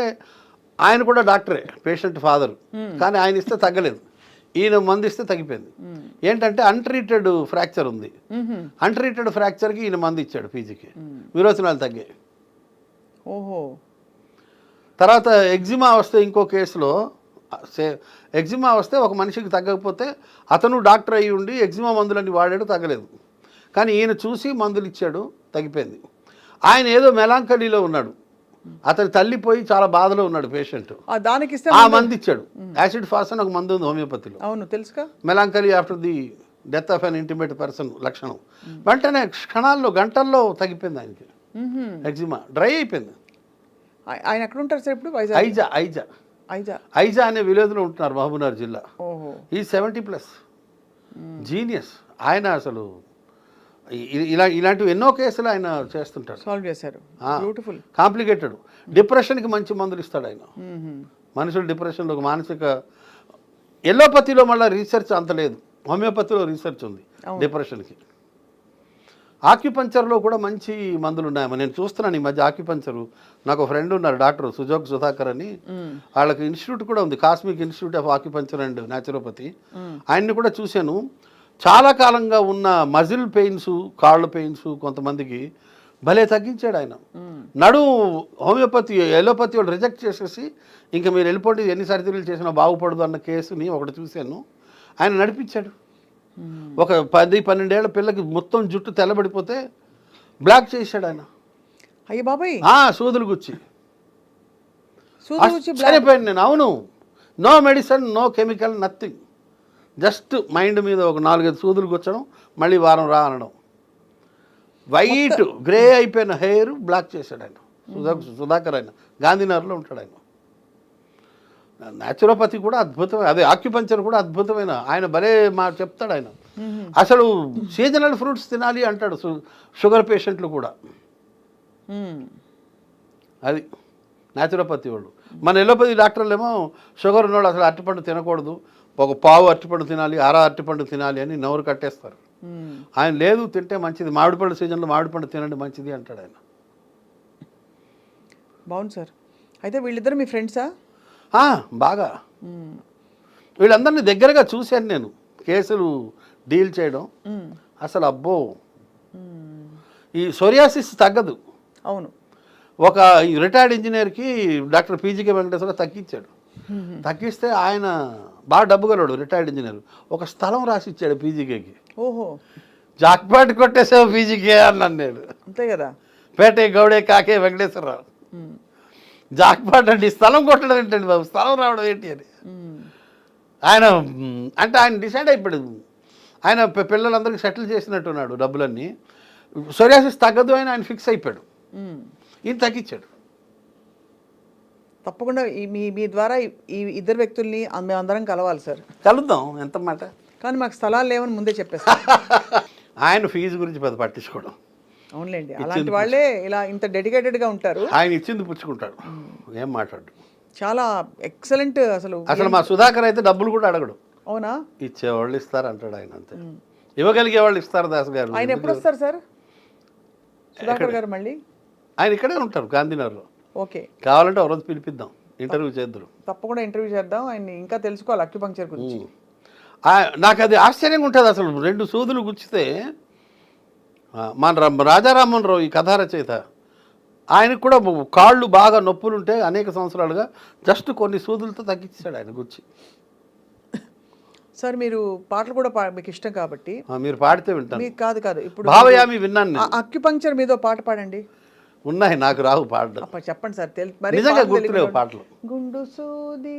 ఆయన కూడా డాక్టరే, పేషెంట్ ఫాదర్, కానీ ఆయన ఇస్తే తగ్గలేదు, ఈయన మందు ఇస్తే తగ్గిపోయింది. ఏంటంటే అన్ట్రీటెడ్ ఫ్రాక్చర్ ఉంది, అన్ట్రీటెడ్ ఫ్రాక్చర్కి ఈయన మందు ఇచ్చాడు, పీజీకి విరోచనాలు తగ్గాయి. ఓహో. తర్వాత ఎగ్జిమా వస్తే ఇంకో కేసులో ఎగ్జిమా వస్తే ఒక మనిషికి తగ్గకపోతే అతను డాక్టర్ అయ్యి ఉండి ఎగ్జిమా మందులన్నీ వాడాడు, తగ్గలేదు. కానీ ఈయన చూసి మందులు ఇచ్చాడు, తగ్గిపోయింది. ఆయన ఏదో మెలాంకలీలో ఉన్నాడు, అతని తల్లిపోయి చాలా బాధలో ఉన్నాడు పేషెంట్, దానికి ఆ మందు ఇచ్చాడు. యాసిడ్ ఫాస్ అని ఒక మందు ఉంది హోమియోపతిలో. అవును, తెలుసుగా. Melancholy after the death of an intimate person లక్షణం. వెంటనే క్షణాల్లో, గంటల్లో తగ్గిపోయింది ఆయనకి. ఎగ్జిమా డ్రై అయిపోయింది. ఆయన ఎక్కడ ఉంటారు సార్ ఇప్పుడు? ఐజా అనే విలేజ్లో ఉంటున్నారు, మహబూబ్నగర్ జిల్లా. ఈ 70+ జీనియస్ ఆయన. అసలు ఇలాంటివి ఎన్నో కేసులు ఆయన చేస్తుంటారు, సాల్వ్ చేశారు. బ్యూటిఫుల్. కాంప్లికేటెడ్ డిప్రెషన్కి మంచి మందులు ఇస్తాడు ఆయన. మనుషులు డిప్రెషన్లో మానసిక. ఎల్లోపతిలో మళ్ళీ రీసెర్చ్ అంత లేదు, హోమియోపతిలో రీసెర్చ్ ఉంది డిప్రెషన్కి. ఆక్యుపంచర్లో కూడా మంచి మందులు ఉన్నాయమ్మా. నేను చూస్తున్నాను ఈ మధ్య ఆక్యుపంచరు. నాకు ఒక ఫ్రెండ్ ఉన్నారు డాక్టర్ సుధాకర్ అని. వాళ్ళకి ఇన్స్టిట్యూట్ కూడా ఉంది, cosmic institute of acupuncture and naturopathy. ఆయన్ని కూడా చూశాను. చాలా కాలంగా ఉన్న మజిల్ పెయిన్స్, కాళ్ళ పెయిన్స్ కొంతమందికి భలే తగ్గించాడు ఆయన. హోమియోపతి ఎలోపతి వాళ్ళు రిజెక్ట్ చేసేసి ఇంకా మీరు వెళ్ళిపోండి, ఎన్ని సర్జరీలు చేసినా బాగుపడదు అన్న కేసుని ఒకటి చూశాను. ఆయన నడిపించాడు. ఒక 10-12 ఏళ్ల పిల్లకి మొత్తం జుట్టు తెల్లబడిపోతే బ్లాక్ చేశాడు ఆయన. అయ్య బాబాయ్, సూదులు గుచ్చి సూదులు గుచ్చి సరిపోయింది నేను. అవును, no medicine, no chemical, nothing. Just mind మీద ఒక 4-5 సూదులు గుచ్చడం, మళ్ళీ వారం రా అనడం. వైట్ గ్రే అయిపోయిన హెయిర్ బ్లాక్ చేశాడు ఆయన. సుధాకర్ ఆయన గాంధీనగర్లో ఉంటాడు ఆయన. న్యాచురోపతి కూడా అద్భుతమైన, అదే ఆక్యుపంచర్ కూడా అద్భుతమైన. ఆయన భలే చెప్తాడు ఆయన. అసలు సీజనల్ ఫ్రూట్స్ తినాలి అంటాడు షుగర్ పేషెంట్లు కూడా. అది న్యాచురోపతి వాళ్ళు. మన ఎలోపతి డాక్టర్లు ఏమో షుగర్ ఉన్నవాళ్ళు అసలు అరటిపండు తినకూడదు, ఒక పావు అరటిపండు తినాలి, అరటిపండు తినాలి అని నోరు కట్టేస్తారు. ఆయన లేదు, తింటే మంచిది, మామిడిపండు సీజన్లో మామిడిపండు తినండి మంచిది అంటాడు ఆయన. బాగుంది సార్. అయితే వీళ్ళిద్దరు మీ ఫ్రెండ్సా? బాగా. వీళ్ళందరినీ దగ్గరగా చూశాను నేను, కేసులు డీల్ చేయడం. అసలు అబ్బో, ఈ సోరియాసిస్ తగ్గదు. అవును. ఒక రిటైర్డ్ ఇంజనీర్కి డాక్టర్ పీజీకే వెంకటేశ్వర తగ్గించాడు. తగ్గిస్తే ఆయన బాగా డబ్బు గలవాడు, రిటైర్డ్ ఇంజనీర్. ఒక స్థలం రాసి ఇచ్చాడు పీజీకేకి. ఓహో, జాక్పాట్ కొట్టేసావు పీజీకే అన్నాను నేను. అంతే కదా. పేటే గౌడే కాకే వెంకటేశ్వరరావు. జాక్పాట్ అంటే స్థలం కొట్టడం ఏంటండి బాబు, స్థలం రావడం ఏంటి అని ఆయన అంటే ఆయన డిసైడ్ అయిపోయాడు. ఆయన పిల్లలందరికీ సెటిల్ చేసినట్టున్నాడు డబ్బులన్నీ. సోరియాసిస్ తగ్గదు అని ఆయన ఫిక్స్ అయిపోయాడు. ఈయన తగ్గించాడు. తప్పకుండా మీ ద్వారా ఈ ఇద్దరు వ్యక్తుల్ని మేమందరం కలవాలి సార్. కలుద్దాం, ఎంత మాట. కానీ మాకు స్థలాలు లేవని ముందే చెప్పేస్తాం. ఆయన ఫీజు గురించి పెద్ద పట్టించుకోవడం. అవునులేండి, అలాంటి వాళ్ళే ఇలా ఇంత డెడికేటెడ్గా ఉంటారు. ఆయన ఇచ్చింది పుచ్చుకుంటాడు, ఏం మాట్లాడు. చాలా ఎక్సలెంట్. అసలు మా సుధాకర్ అయితే డబ్బులు కూడా అడగడు. అవునా? ఇచ్చేవాళ్ళు ఇస్తారు అంటాడు ఆయన, అంతే. ఇవ్వగలిగే వాళ్ళు ఇస్తారు. దాస్ గారు ఆయన ఎప్పుడు వస్తారు సార్, సుధాకర్ గారు? మళ్ళీ ఆయన ఇక్కడే ఉంటారు గాంధీనగర్లో. ఓకే, కావాలంటే ఒక రోజు పిలిపిద్దాం, ఇంటర్వ్యూ చేద్దాం. తప్పకుండా ఇంటర్వ్యూ చేద్దాం. ఆయన ఇంకా తెలుసుకోవాలి అక్యుపంక్చర్ గురించి. నాకు అది ఆశ్చర్యంగా ఉంటుంది. అసలు 2 సూదులు గుచ్చితే మన రాజారామన్ రావు, ఈ కథా రచయిత, ఆయనకు కూడా కాళ్ళు బాగా నొప్పులుంటే అనేక సంవత్సరాలుగా జస్ట్ కొన్ని సూదులతో తగ్గించాడు ఆయన గుచ్చి. సార్ మీరు పాటలు కూడా మీకు ఇష్టం కాబట్టి మీరు పాడితే వింటాను. మీకు కాదు ఇప్పుడు భావయామి విన్నాను. అక్యుపంక్చర్ మీద పాట పాడండి. ఉన్నాయి, నాకు రావు పాడడం. చెప్పండి సార్. నిజంగా గుర్తులేవు పాటలు. గుండు సూది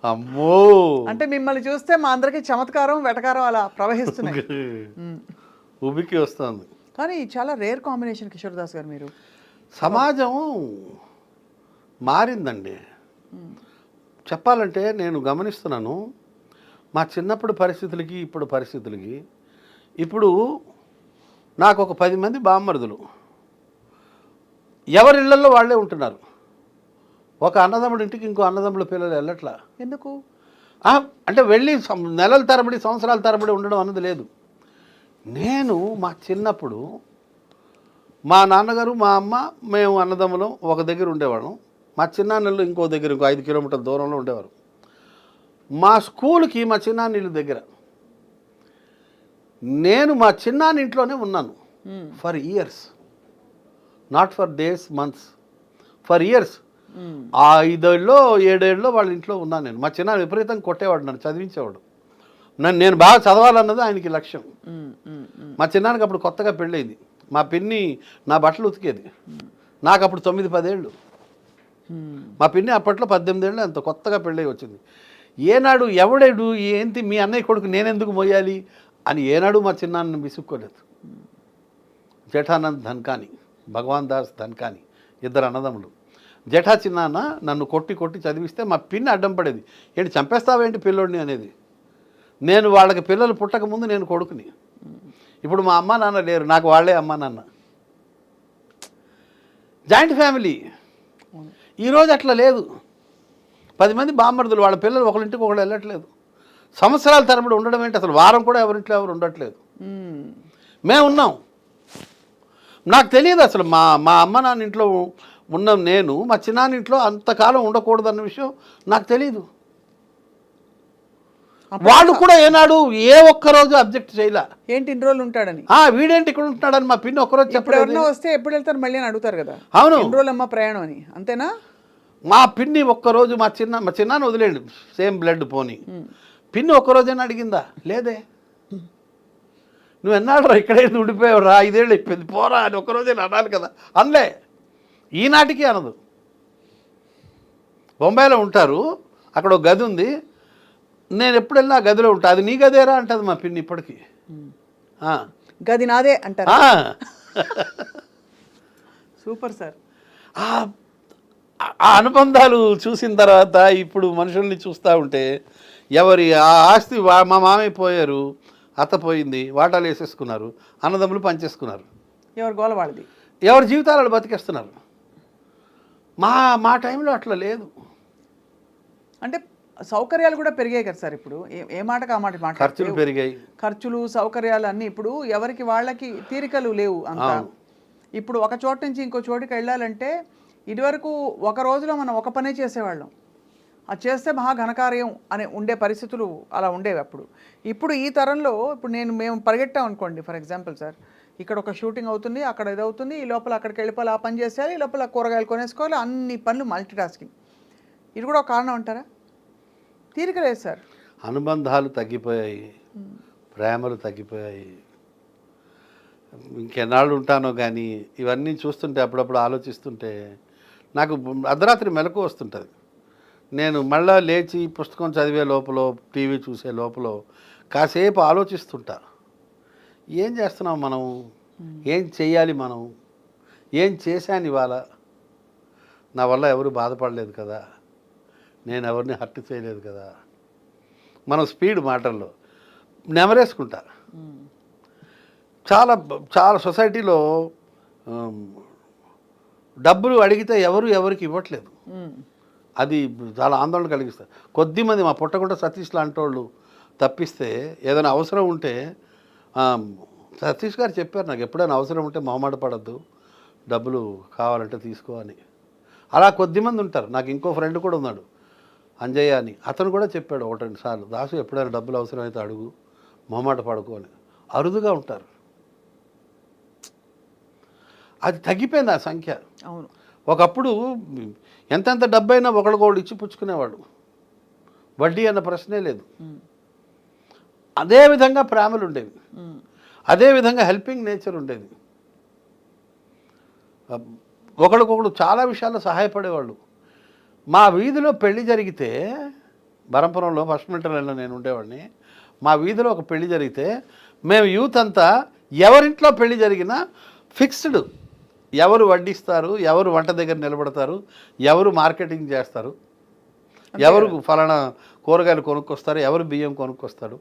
అమ్మో, అంటే మిమ్మల్ని చూస్తే మా అందరికి చమత్కారం వెటకారం అలా ప్రవహిస్తున్నాయి. ఉబికి వస్తుంది. కానీ చాలా రేర్ కాంబినేషన్ కిషోర్ దాస్ గారు మీరు. సమాజం మారిందండి. చెప్పాలంటే నేను గమనిస్తున్నాను, మా చిన్నప్పుడు పరిస్థితులకి ఇప్పుడు పరిస్థితులకి. ఇప్పుడు నాకు ఒక 10 మంది బామ్మరుదులు, ఎవరి ఇళ్లలో వాళ్ళే ఉంటున్నారు. ఒక అన్నదమ్ముడి ఇంటికి ఇంకో అన్నదమ్ముల పిల్లలు వెళ్ళట్లా. ఎందుకు అంటే వెళ్ళి నెలల తరబడి సంవత్సరాల తరబడి ఉండడం అన్నది లేదు. నేను మా చిన్నప్పుడు మా నాన్నగారు మా అమ్మ మేము అన్నదమ్ములం ఒక దగ్గర ఉండేవాళ్ళం. మా చిన్నాన్నలు ఇంకో దగ్గర ఇంకో 5 కిలోమీటర్ల దూరంలో ఉండేవారు. మా స్కూల్కి మా చిన్నాన్నీళ్ళ దగ్గర. నేను మా చిన్నాన్న ఇంట్లోనే ఉన్నాను for years, not for days, months, for years. 5 ఏళ్ళలో 7 ఏళ్ళలో వాళ్ళ ఇంట్లో ఉన్నాను నేను. మా చిన్నాన్న విపరీతంగా కొట్టేవాడు, నన్ను చదివించేవాడు. నేను బాగా చదవాలన్నది ఆయనకి లక్ష్యం. మా చిన్నానికి అప్పుడు కొత్తగా పెళ్ళయింది. మా పిన్ని నా బట్టలు ఉతికేది. నాకు అప్పుడు 9-10 ఏళ్ళు. మా పిన్ని అప్పట్లో 18 ఏళ్ళు, అంత కొత్తగా పెళ్ళయి వచ్చింది. ఏనాడు ఎవడేడు ఏంటి మీ అన్నయ్య కొడుకు నేనెందుకు మోయాలి అని ఏనాడు మా చిన్నాన్నని విసుక్కోలేదు. జఠానంద్ ధన్కాని, భగవాన్ దాస్ ధన్కాని, 2 అన్నదమ్ములు. జఠా చిన్నాన్న నన్ను కొట్టి కొట్టి చదివిస్తే మా పిన్ని అడ్డం పడేది. ఏంటి చంపేస్తావేంటి పిల్లోడిని అనేది. నేను వాళ్ళకి పిల్లలు పుట్టక ముందు నేను కొడుకుని. ఇప్పుడు మా అమ్మ నాన్న లేరు, నాకు వాళ్ళే అమ్మ నాన్న. Joint family. ఈరోజు అట్లా లేదు. 10 మంది బామ్మర్దులు, వాళ్ళ పిల్లలు ఒకరింటికి ఒకళ్ళు వెళ్ళట్లేదు. సంవత్సరాల తరబడి ఉండడం ఏంటి, అసలు వారం కూడా ఎవరింట్లో ఎవరు ఉండట్లేదు. మేము ఉన్నాం. నాకు తెలియదు అసలు మా అమ్మ నాన్న ఇంట్లో ఉన్నాం, నేను మా చిన్నాన్న ఇంట్లో అంతకాలం ఉండకూడదన్న విషయం నాకు తెలియదు. వాళ్ళు కూడా ఏనాడు ఏ ఒక్కరోజు అబ్జెక్ట్ చేయలే. ఏంటి ఇన్ని రోజులు ఉంటాడని, వీడేంటి ఇక్కడ ఉంటున్నాడని మా పిన్ని ఒక్కరోజు ఇప్పుడు ఎవరైనా వస్తే ఎప్పుడు వెళ్తారు మళ్ళీ అని అడుగుతారు కదా. అవును, ఎన్ని రోజులు అమ్మ ప్రయాణం అని, అంతేనా? మా పిన్ని ఒక్కరోజు మా చిన్నాన్న వదిలేండి, సేమ్ బ్లడ్ పోని, పిన్ని ఒక్కరోజైనా అడిగిందా? లేదే. నువ్వు ఎన్నాడు ఇక్కడే ఉండిపోయావు రా, 5 ఏళ్ళు అయిపోయింది పోరా అని ఒక్కరోజైనా అనాలి కదా. అనలే, ఈనాటికి అనదు. బొంబాయిలో ఉంటారు, అక్కడ ఒక గది ఉంది, నేను ఎప్పుడు వెళ్ళినా ఆ గదిలో ఉంటా, అది నీ గదేరా అంటది మా పిన్ని ఇప్పటికీ. గది నాదే అంటారు. Super sir. ఆ అనుబంధాలు చూసిన తర్వాత ఇప్పుడు మనుషుల్ని చూస్తూ ఉంటే ఎవరి ఆ ఆస్తి మా మామయ్య పోయారు, అత్త పోయింది, వాటాలు వేసేసుకున్నారు, అన్నదమ్ములు పనిచేసుకున్నారు, ఎవరు గోల వాళ్ళది, ఎవరి జీవితాలు బతికేస్తున్నారు. మా టైంలో అట్లా లేదు. అంటే సౌకర్యాలు కూడా పెరిగాయి కదా సార్. ఇప్పుడు ఏ మాటకు ఆ మాట మాట, ఖర్చులు పెరిగాయి, ఖర్చులు సౌకర్యాలు అన్నీ. ఇప్పుడు ఎవరికి వాళ్ళకి తీరికలు లేవు అంతా. ఇప్పుడు ఒక చోట నుంచి ఇంకో చోటుకి వెళ్ళాలంటే ఇదివరకు ఒక రోజులో మనం ఒక పనే చేసేవాళ్ళం, అది చేస్తే మహా ఘనకార్యం అని ఉండే పరిస్థితులు అలా ఉండేవి అప్పుడు. ఇప్పుడు ఈ తరంలో ఇప్పుడు మేము పరిగెట్టాం అనుకోండి, ఫర్ ఎగ్జాంపుల్ సార్, ఇక్కడ ఒక షూటింగ్ అవుతుంది, అక్కడ ఇది అవుతుంది, ఈ లోపల అక్కడికి వెళ్ళిపోవాలి, ఆ పని చేసేయాలి, ఈ లోపల కూరగాయలు కొనేసుకోవాలి, అన్ని పనులు మల్టీ టాస్కింగ్. ఇది కూడా ఒక కారణం అంటారా? తీరిక లేదు సార్. అనుబంధాలు తగ్గిపోయాయి, ప్రేమలు తగ్గిపోయాయి. ఇంకెన్నాళ్ళు ఉంటానో కానీ ఇవన్నీ చూస్తుంటే అప్పుడప్పుడు ఆలోచిస్తుంటే నాకు అర్ధరాత్రి మెలకు వస్తుంటుంది. నేను మళ్ళా లేచి పుస్తకం చదివే లోపల, టీవీ చూసే లోపల కాసేపు ఆలోచిస్తుంటా, ఏం చేస్తున్నాం మనం, ఏం చెయ్యాలి మనం, ఏం చేశాను ఇవాళ, నా వల్ల ఎవరు బాధపడలేదు కదా, నేను ఎవరిని హర్ట్ చేయలేదు కదా. మనం స్పీడ్ మాటల్లో నెమరేసుకుంటా. చాలా చాలా సొసైటీలో డబ్బులు అడిగితే ఎవరికి ఇవ్వట్లేదు. అది చాలా ఆందోళన కలిగిస్తారు. కొద్దిమంది మా పుట్టగుంట సతీష్ లాంటి వాళ్ళు తప్పిస్తే ఏదైనా అవసరం ఉంటే, సతీష్ గారు చెప్పారు నాకు, ఎప్పుడైనా అవసరం ఉంటే మొహమాట పడద్దు, డబ్బులు కావాలంటే తీసుకో అని. అలా కొద్దిమంది ఉంటారు. నాకు ఇంకో ఫ్రెండ్ కూడా ఉన్నాడు, అంజయ్య అని, అతను కూడా చెప్పాడు 1-2 సార్లు, దాసు ఎప్పుడైనా డబ్బులు అవసరమైతే అడుగు, మొహమాట పడుకో అని. అరుదుగా ఉంటారు. అది తగ్గిపోయింది ఆ సంఖ్య. అవును, ఒకప్పుడు ఎంతెంత డబ్బైనా ఒకళ్ళకొకళ్ళు ఇచ్చి పుచ్చుకునేవాడు, వడ్డీ అన్న ప్రశ్నే లేదు. అదేవిధంగా ప్రేమలు ఉండేవి, అదేవిధంగా హెల్పింగ్ నేచర్ ఉండేది. ఒకరికొకడు చాలా విషయాల్లో సహాయపడేవాళ్ళు. మా వీధిలో పెళ్లి జరిగితే, బరంపురంలో ఫస్ట్ మిలిటరీలో నేను ఉండేవాడిని, మా వీధిలో ఒక పెళ్లి జరిగితే మేము యూత్ అంతా ఎవరింట్లో పెళ్లి జరిగినా ఫిక్స్డ్, ఎవరు వడ్డిస్తారు, ఎవరు వంట దగ్గర నిలబడతారు, ఎవరు మార్కెటింగ్ చేస్తారు, ఎవరు ఫలానా కూరగాయలు కొనుక్కొస్తారు, ఎవరు బియ్యం కొనుక్కొస్తాడు,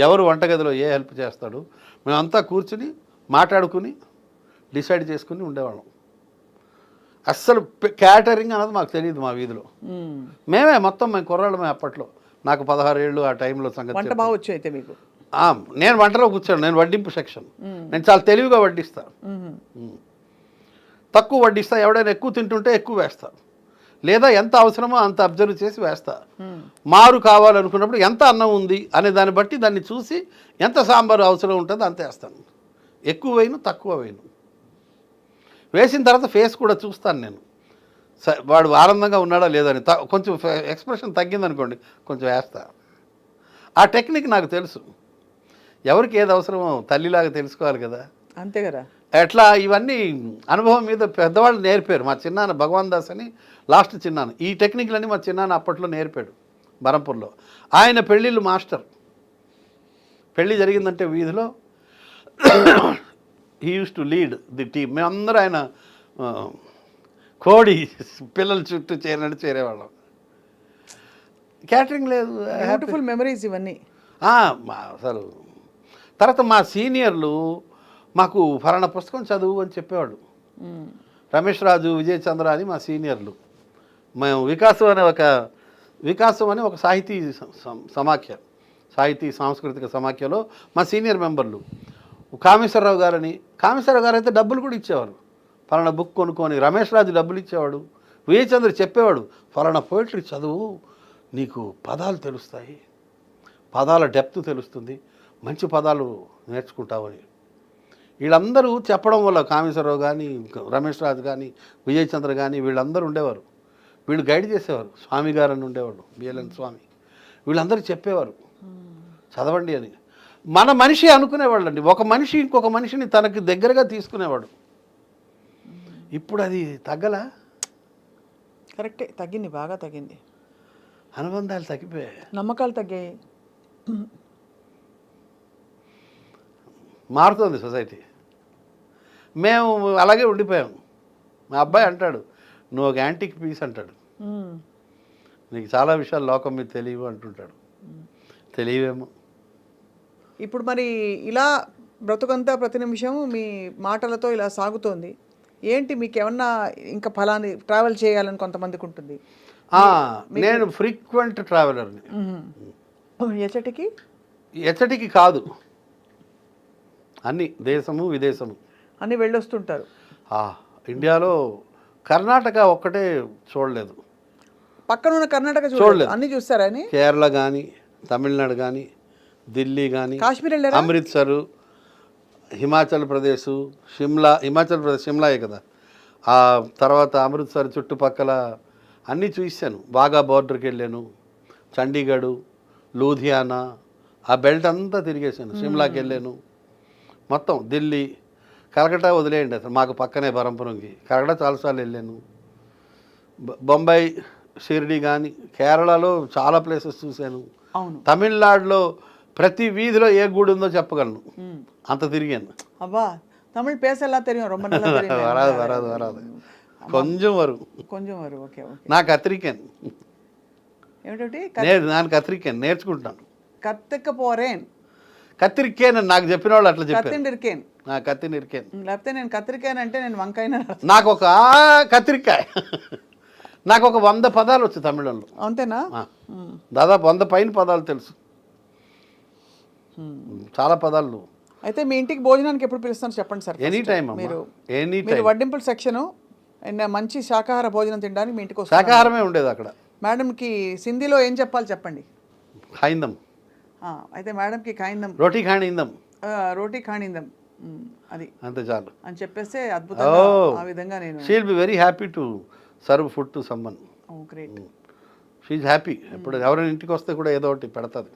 ఎవరు వంటగదిలో ఏ హెల్ప్ చేస్తాడు, మేమంతా కూర్చుని మాట్లాడుకుని డిసైడ్ చేసుకుని ఉండేవాళ్ళం. అస్సలు క్యాటరింగ్ అన్నది మాకు తెలియదు మా వీధిలో. మేము కుర్రాళ్ళమే అప్పట్లో. నాకు 16 ఏళ్ళు ఆ టైంలో సంగతి. వంట బాగా వచ్చు అయితే మీకు? నేను వంటలో కూర్చోను, నేను వడ్డింపు సెక్షన్. నేను చాలా తెలివిగా వడ్డిస్తాను, తక్కువ వడ్డిస్తా. ఎవడైనా ఎక్కువ తింటుంటే ఎక్కువ వేస్తా, లేదా ఎంత అవసరమో అంత అబ్జర్వ్ చేసి వేస్తా. మారు కావాలనుకున్నప్పుడు ఎంత అన్నం ఉంది అనే దాన్ని బట్టి దాన్ని చూసి ఎంత సాంబారు అవసరం ఉంటుందో అంత వేస్తాను. ఎక్కువ వేయను, తక్కువ వేయను. వేసిన తర్వాత ఫేస్ కూడా చూస్తాను నేను, వాడు ఆనందంగా ఉన్నాడా లేదని. కొంచెం ఎక్స్ప్రెషన్ తగ్గిందనుకోండి కొంచెం వేస్తా. ఆ టెక్నిక్ నాకు తెలుసు. ఎవరికి ఏది అవసరమో తల్లిలాగా తెలుసుకోవాలి కదా, అంతే కదా. ఎట్లా ఇవన్నీ అనుభవం మీద పెద్దవాళ్ళు నేర్పారు. మా చిన్నాన్న భగవాన్ దాస్ అని, లాస్ట్ చిన్నాన్న, ఈ టెక్నిక్లన్నీ మా చిన్నాన్న అప్పట్లో నేర్పాడు బరంపూర్లో. ఆయన పెళ్ళిళ్ళు మాస్టర్. పెళ్ళి జరిగిందంటే వీధిలో he use to lead the team. మేమందరూ ఆయన కోడి పిల్లల చుట్టూ చేరేవాళ్ళం. క్యాటరింగ్ లేదు. బ్యూటిఫుల్ మెమరీస్ ఇవన్నీ. అసలు తర్వాత మా సీనియర్లు మాకు ఫలానా పుస్తకం చదువు అని చెప్పేవాడు. రమేష్ రాజు, విజయ్ చంద్ర అని మా సీనియర్లు. మేము వికాసం అని ఒక సాహితీ సమాఖ్య, సాహితీ సాంస్కృతిక సమాఖ్యలో మా సీనియర్ మెంబర్లు కామేశ్వరరావు గారని, కామేశ్వరరావు గారు అయితే డబ్బులు కూడా ఇచ్చేవారు. ఫలానా బుక్ కొనుక్కొని రమేష్ రాజు డబ్బులు ఇచ్చేవాడు. విజయచంద్ర చెప్పేవాడు, ఫలానా పోయిటరీ చదువు, నీకు పదాలు తెలుస్తాయి, పదాల డెప్త్ తెలుస్తుంది, మంచి పదాలు నేర్చుకుంటావని. వీళ్ళందరూ చెప్పడం వల్ల కామేశ్వరరావు కానీ, రమేష్ రాజు కానీ, విజయచంద్ర కానీ వీళ్ళందరూ ఉండేవారు. వీళ్ళు గైడ్ చేసేవారు. స్వామి గారు అని ఉండేవాడు, బిఎల్ఎన్ స్వామి. వీళ్ళందరూ చెప్పేవారు చదవండి అని. మన మనిషి అనుకునేవాళ్ళండి. ఒక మనిషి ఇంకొక మనిషిని తనకి దగ్గరగా తీసుకునేవాడు. ఇప్పుడు అది తగ్గలా? కరెక్టే, తగ్గింది, బాగా తగ్గింది. అనుబంధాలు తగ్గిపోయాయి, నమ్మకాలు తగ్గాయి. మారుతుంది సొసైటీ. మేము అలాగే ఉండిపోయాం. మా అబ్బాయి అంటాడు, నువ్వు ఒక యాంటిక్ పీస్ అంటాడు, నీకు చాలా విషయాలు లోకం మీద తెలియవు అంటుంటాడు. తెలియవేమో. ఇప్పుడు మరి ఇలా బ్రతుకంతా ప్రతి నిమిషం మీ మాటలతో ఇలా సాగుతోంది. ఏంటి మీకు ఏమన్నా ఇంకా ఫలాని ట్రావెల్ చేయాలని కొంతమందికి ఉంటుంది. నేను ఫ్రీక్వెంట్ ట్రావెలర్ని. ఎచ్చటికి కాదు, అన్ని దేశము విదేశము అన్నీ వెళ్ళొస్తుంటారు. ఇండియాలో కర్ణాటక ఒక్కటే చూడలేదు. పక్కన ఉన్న కర్ణాటక చూడలేదు, అన్ని చూస్తారని. కేరళ కానీ, తమిళనాడు కానీ, ఢిల్లీ కానీ, కాశ్మీర్ వెళ్ళారా? అమృత్సర్, హిమాచల్ ప్రదేశ్, షిమ్లా. హిమాచల్ ప్రదేశ్ షిమ్లాయే కదా. ఆ తర్వాత అమృత్సర్ చుట్టుపక్కల అన్నీ చూసాను. బాగా బార్డర్కి వెళ్ళాను, చండీగఢ్, లూధియానా, ఆ బెల్ట్ అంతా తిరిగేసాను. షిమ్లాకి వెళ్ళాను మొత్తం. ఢిల్లీ, కలకట్టా వదిలేయండి, అసలు మాకు పక్కనే బరంపురంకి. కలకట్టా చాలాసార్లు వెళ్ళాను. బొంబాయి, షిర్డీ కానీ, కేరళలో చాలా ప్లేసెస్ చూశాను. తమిళనాడులో ప్రతి వీధిలో ఏ గుడి ఉందో చెప్పగలను, అంత తిరిగాను. అబ్బా, తమిళ్ పేసెల్లా తెలియదు, ரொம்ப நல்லா தெரியும். వరాదు కొంచెం వరకు. Okay okay. నా కత్రికన్ ఏమిటి? నేను కత్రికన్ నేర్చుకుంటాను. కత్తికపోరేన్ కత్తిరికేన్ అని నాకు చెప్పిన వాళ్ళు అట్లా చెప్పారు. కత్తిండిరికేన్, కత్తినిరికేన్. లేకపోతే నేను కత్తిరికాయన్ అంటే నేను వంకాయ. నాకు ఒక కత్తిరికాయ, నాకు ఒక 100 పదాలు వచ్చు తమిళంలో. అంతేనా? దాదాపు 100 పైన పదాలు తెలుసు, చాలా పదాలు. అయితే మీ ఇంటికి భోజనానికి ఎప్పుడు పిలుస్తాను చెప్పండి సార్. Any time. మీరు వడ్డింపుల సెక్షన్ మంచి శాకాహార భోజనం తినడానికి మీ ఇంటికి వస్తాను. శాకాహారమే ఉండేది అక్కడ. మేడంకి సింధీలో ఏం చెప్పాలి చెప్పండి. ఖాయిందం. అయితే మేడంకి ఖాయిందం, రోటీ ఖాయిందం, రోటీ ఖాయిందం, అది అంతే చాలు అని చెప్పేస్తే అద్భుతంగా ఆ విధంగా నేను. She will be very happy to serve food to someone. Great. She is happy. ఎప్పుడు ఎవరైనా ఇంటికి వస్తే కూడా ఏదో ఒకటి పెడతాది.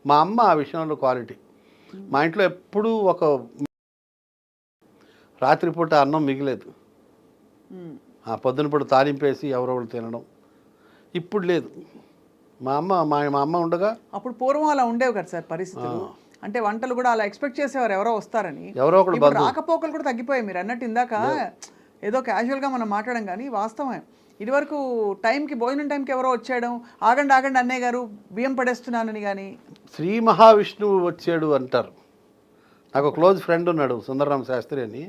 మా అమ్మ ఆ విషయంలో క్వాలిటీ. మా ఇంట్లో ఎప్పుడూ ఒక రాత్రిపూట అన్నం మిగిలేదు. పొద్దున పూట తాలింపేసి ఎవరెవరు తినడం. ఇప్పుడు లేదు. మా అమ్మ ఉండగా. అప్పుడు పూర్వం అలా ఉండేవి కదా సార్ పరిస్థితులు. అంటే వంటలు కూడా అలా ఎక్స్పెక్ట్ చేసేవారు ఎవరో వస్తారని. ఎవరో ఒకరు రాకపోకలు కూడా తగ్గిపోయాయి. మీరు అన్నట్టు ఇందాక ఏదో క్యాజువల్గా మనం మాట్లాడడం కానీ వాస్తవమే. ఇదివరకు టైంకి, భోజనం టైంకి ఎవరో వచ్చేయడం, ఆగండి అన్నయ్య గారు బియ్యం పడేస్తున్నానని. కానీ శ్రీ మహావిష్ణువు వచ్చాడు అంటారు. నాకు క్లోజ్ ఫ్రెండ్ ఉన్నాడు, సుందరరామ శాస్త్రి అని.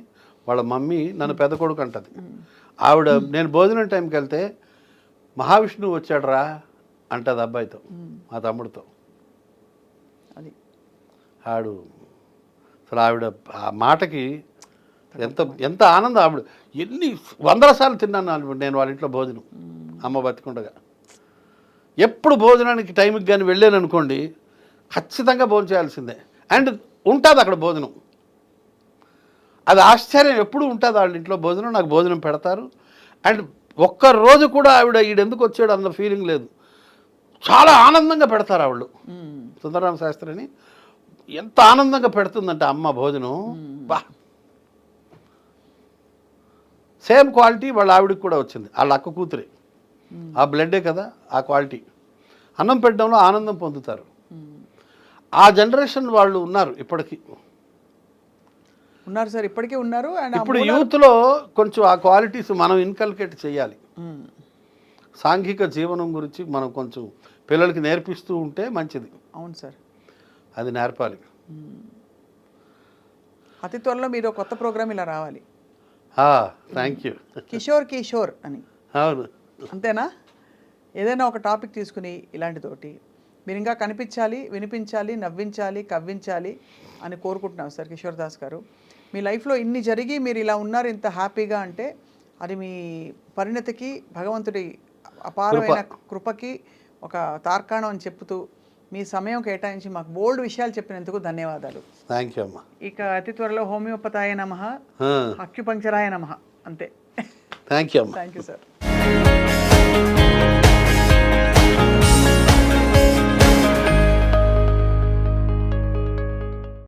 వాళ్ళ మమ్మీ నన్ను పెద్ద కొడుకు అంటది. ఆవిడ నేను భోజనం టైంకి వెళ్తే మహావిష్ణువు వచ్చాడు రా అంటది అబ్బాయితో, మా తమ్ముడితో. అది ఆవిడ అసలు ఆవిడ ఆ మాటకి ఎంత ఆనందం. ఆవిడ ఎన్ని 100 సార్లు తిన్నాను నేను వాళ్ళ ఇంట్లో భోజనం, అమ్మ బతికుండగా. ఎప్పుడు భోజనానికి టైంకి కానీ వెళ్ళాను అనుకోండి, ఖచ్చితంగా భోజనం చేయాల్సిందే. అండ్ ఉంటుంది అక్కడ భోజనం. అది ఆశ్చర్యం, ఎప్పుడు ఉంటుంది వాళ్ళ ఇంట్లో భోజనం. నాకు భోజనం పెడతారు. అండ్ ఒక్కరోజు కూడా ఆవిడ ఈడెందుకు వచ్చాడు అన్న ఫీలింగ్ లేదు. చాలా ఆనందంగా పెడతారు ఆవిడ. సుందరరామ శాస్త్రి అని ఎంత ఆనందంగా పెడుతుందంటే అమ్మ భోజనం. బా, సేమ్ క్వాలిటీ వాళ్ళ ఆవిడకి కూడా వచ్చింది. వాళ్ళ అక్క కూతురే, ఆ బ్లడ్డే కదా ఆ క్వాలిటీ. అన్నం పెట్టడంలో ఆనందం పొందుతారు. ఆ జనరేషన్ వాళ్ళు ఉన్నారు ఇప్పటికీ. ఉన్నారు సార్, ఇప్పటికీ ఉన్నారు. అండ్ ఇప్పుడు యూత్లో కొంచెం ఆ క్వాలిటీస్ మనం ఇన్కల్కేట్ చేయాలి. సాంఘిక జీవనం గురించి మనం కొంచెం పిల్లలకి నేర్పిస్తూ ఉంటే మంచిది. అవును సార్, అది నేర్పాలి. అతి త్వరలో మీరు కొత్త ప్రోగ్రామ్ ఇలా రావాలి. Thank you. కిషోర్ అని. అవును, అంతేనా? ఏదైనా ఒక టాపిక్ తీసుకుని ఇలాంటితోటి మీరు ఇంకా కనిపించాలి, వినిపించాలి, నవ్వించాలి, కవ్వించాలి అని కోరుకుంటున్నాం సార్ కిషోర్ దాస్ గారు. మీ లైఫ్లో ఇన్ని జరిగి మీరు ఇలా ఉన్నారు ఇంత హ్యాపీగా అంటే అది మీ పరిణతికి భగవంతుడి అపారమైన కృపకి ఒక తార్కాణం అని చెప్తూ మీ సమయం కేటాయించి మాకు బోల్డ్ విషయాలు చెప్పినందుకు ధన్యవాదాలు. థ్యాంక్ యూ అమ్మా. ఇక అతి త్వరలో హోమియోపతాయ నమః, అక్యుపంక్చరాయ నమః అంతే. థ్యాంక్ యూ అమ్మా. Thank you sir.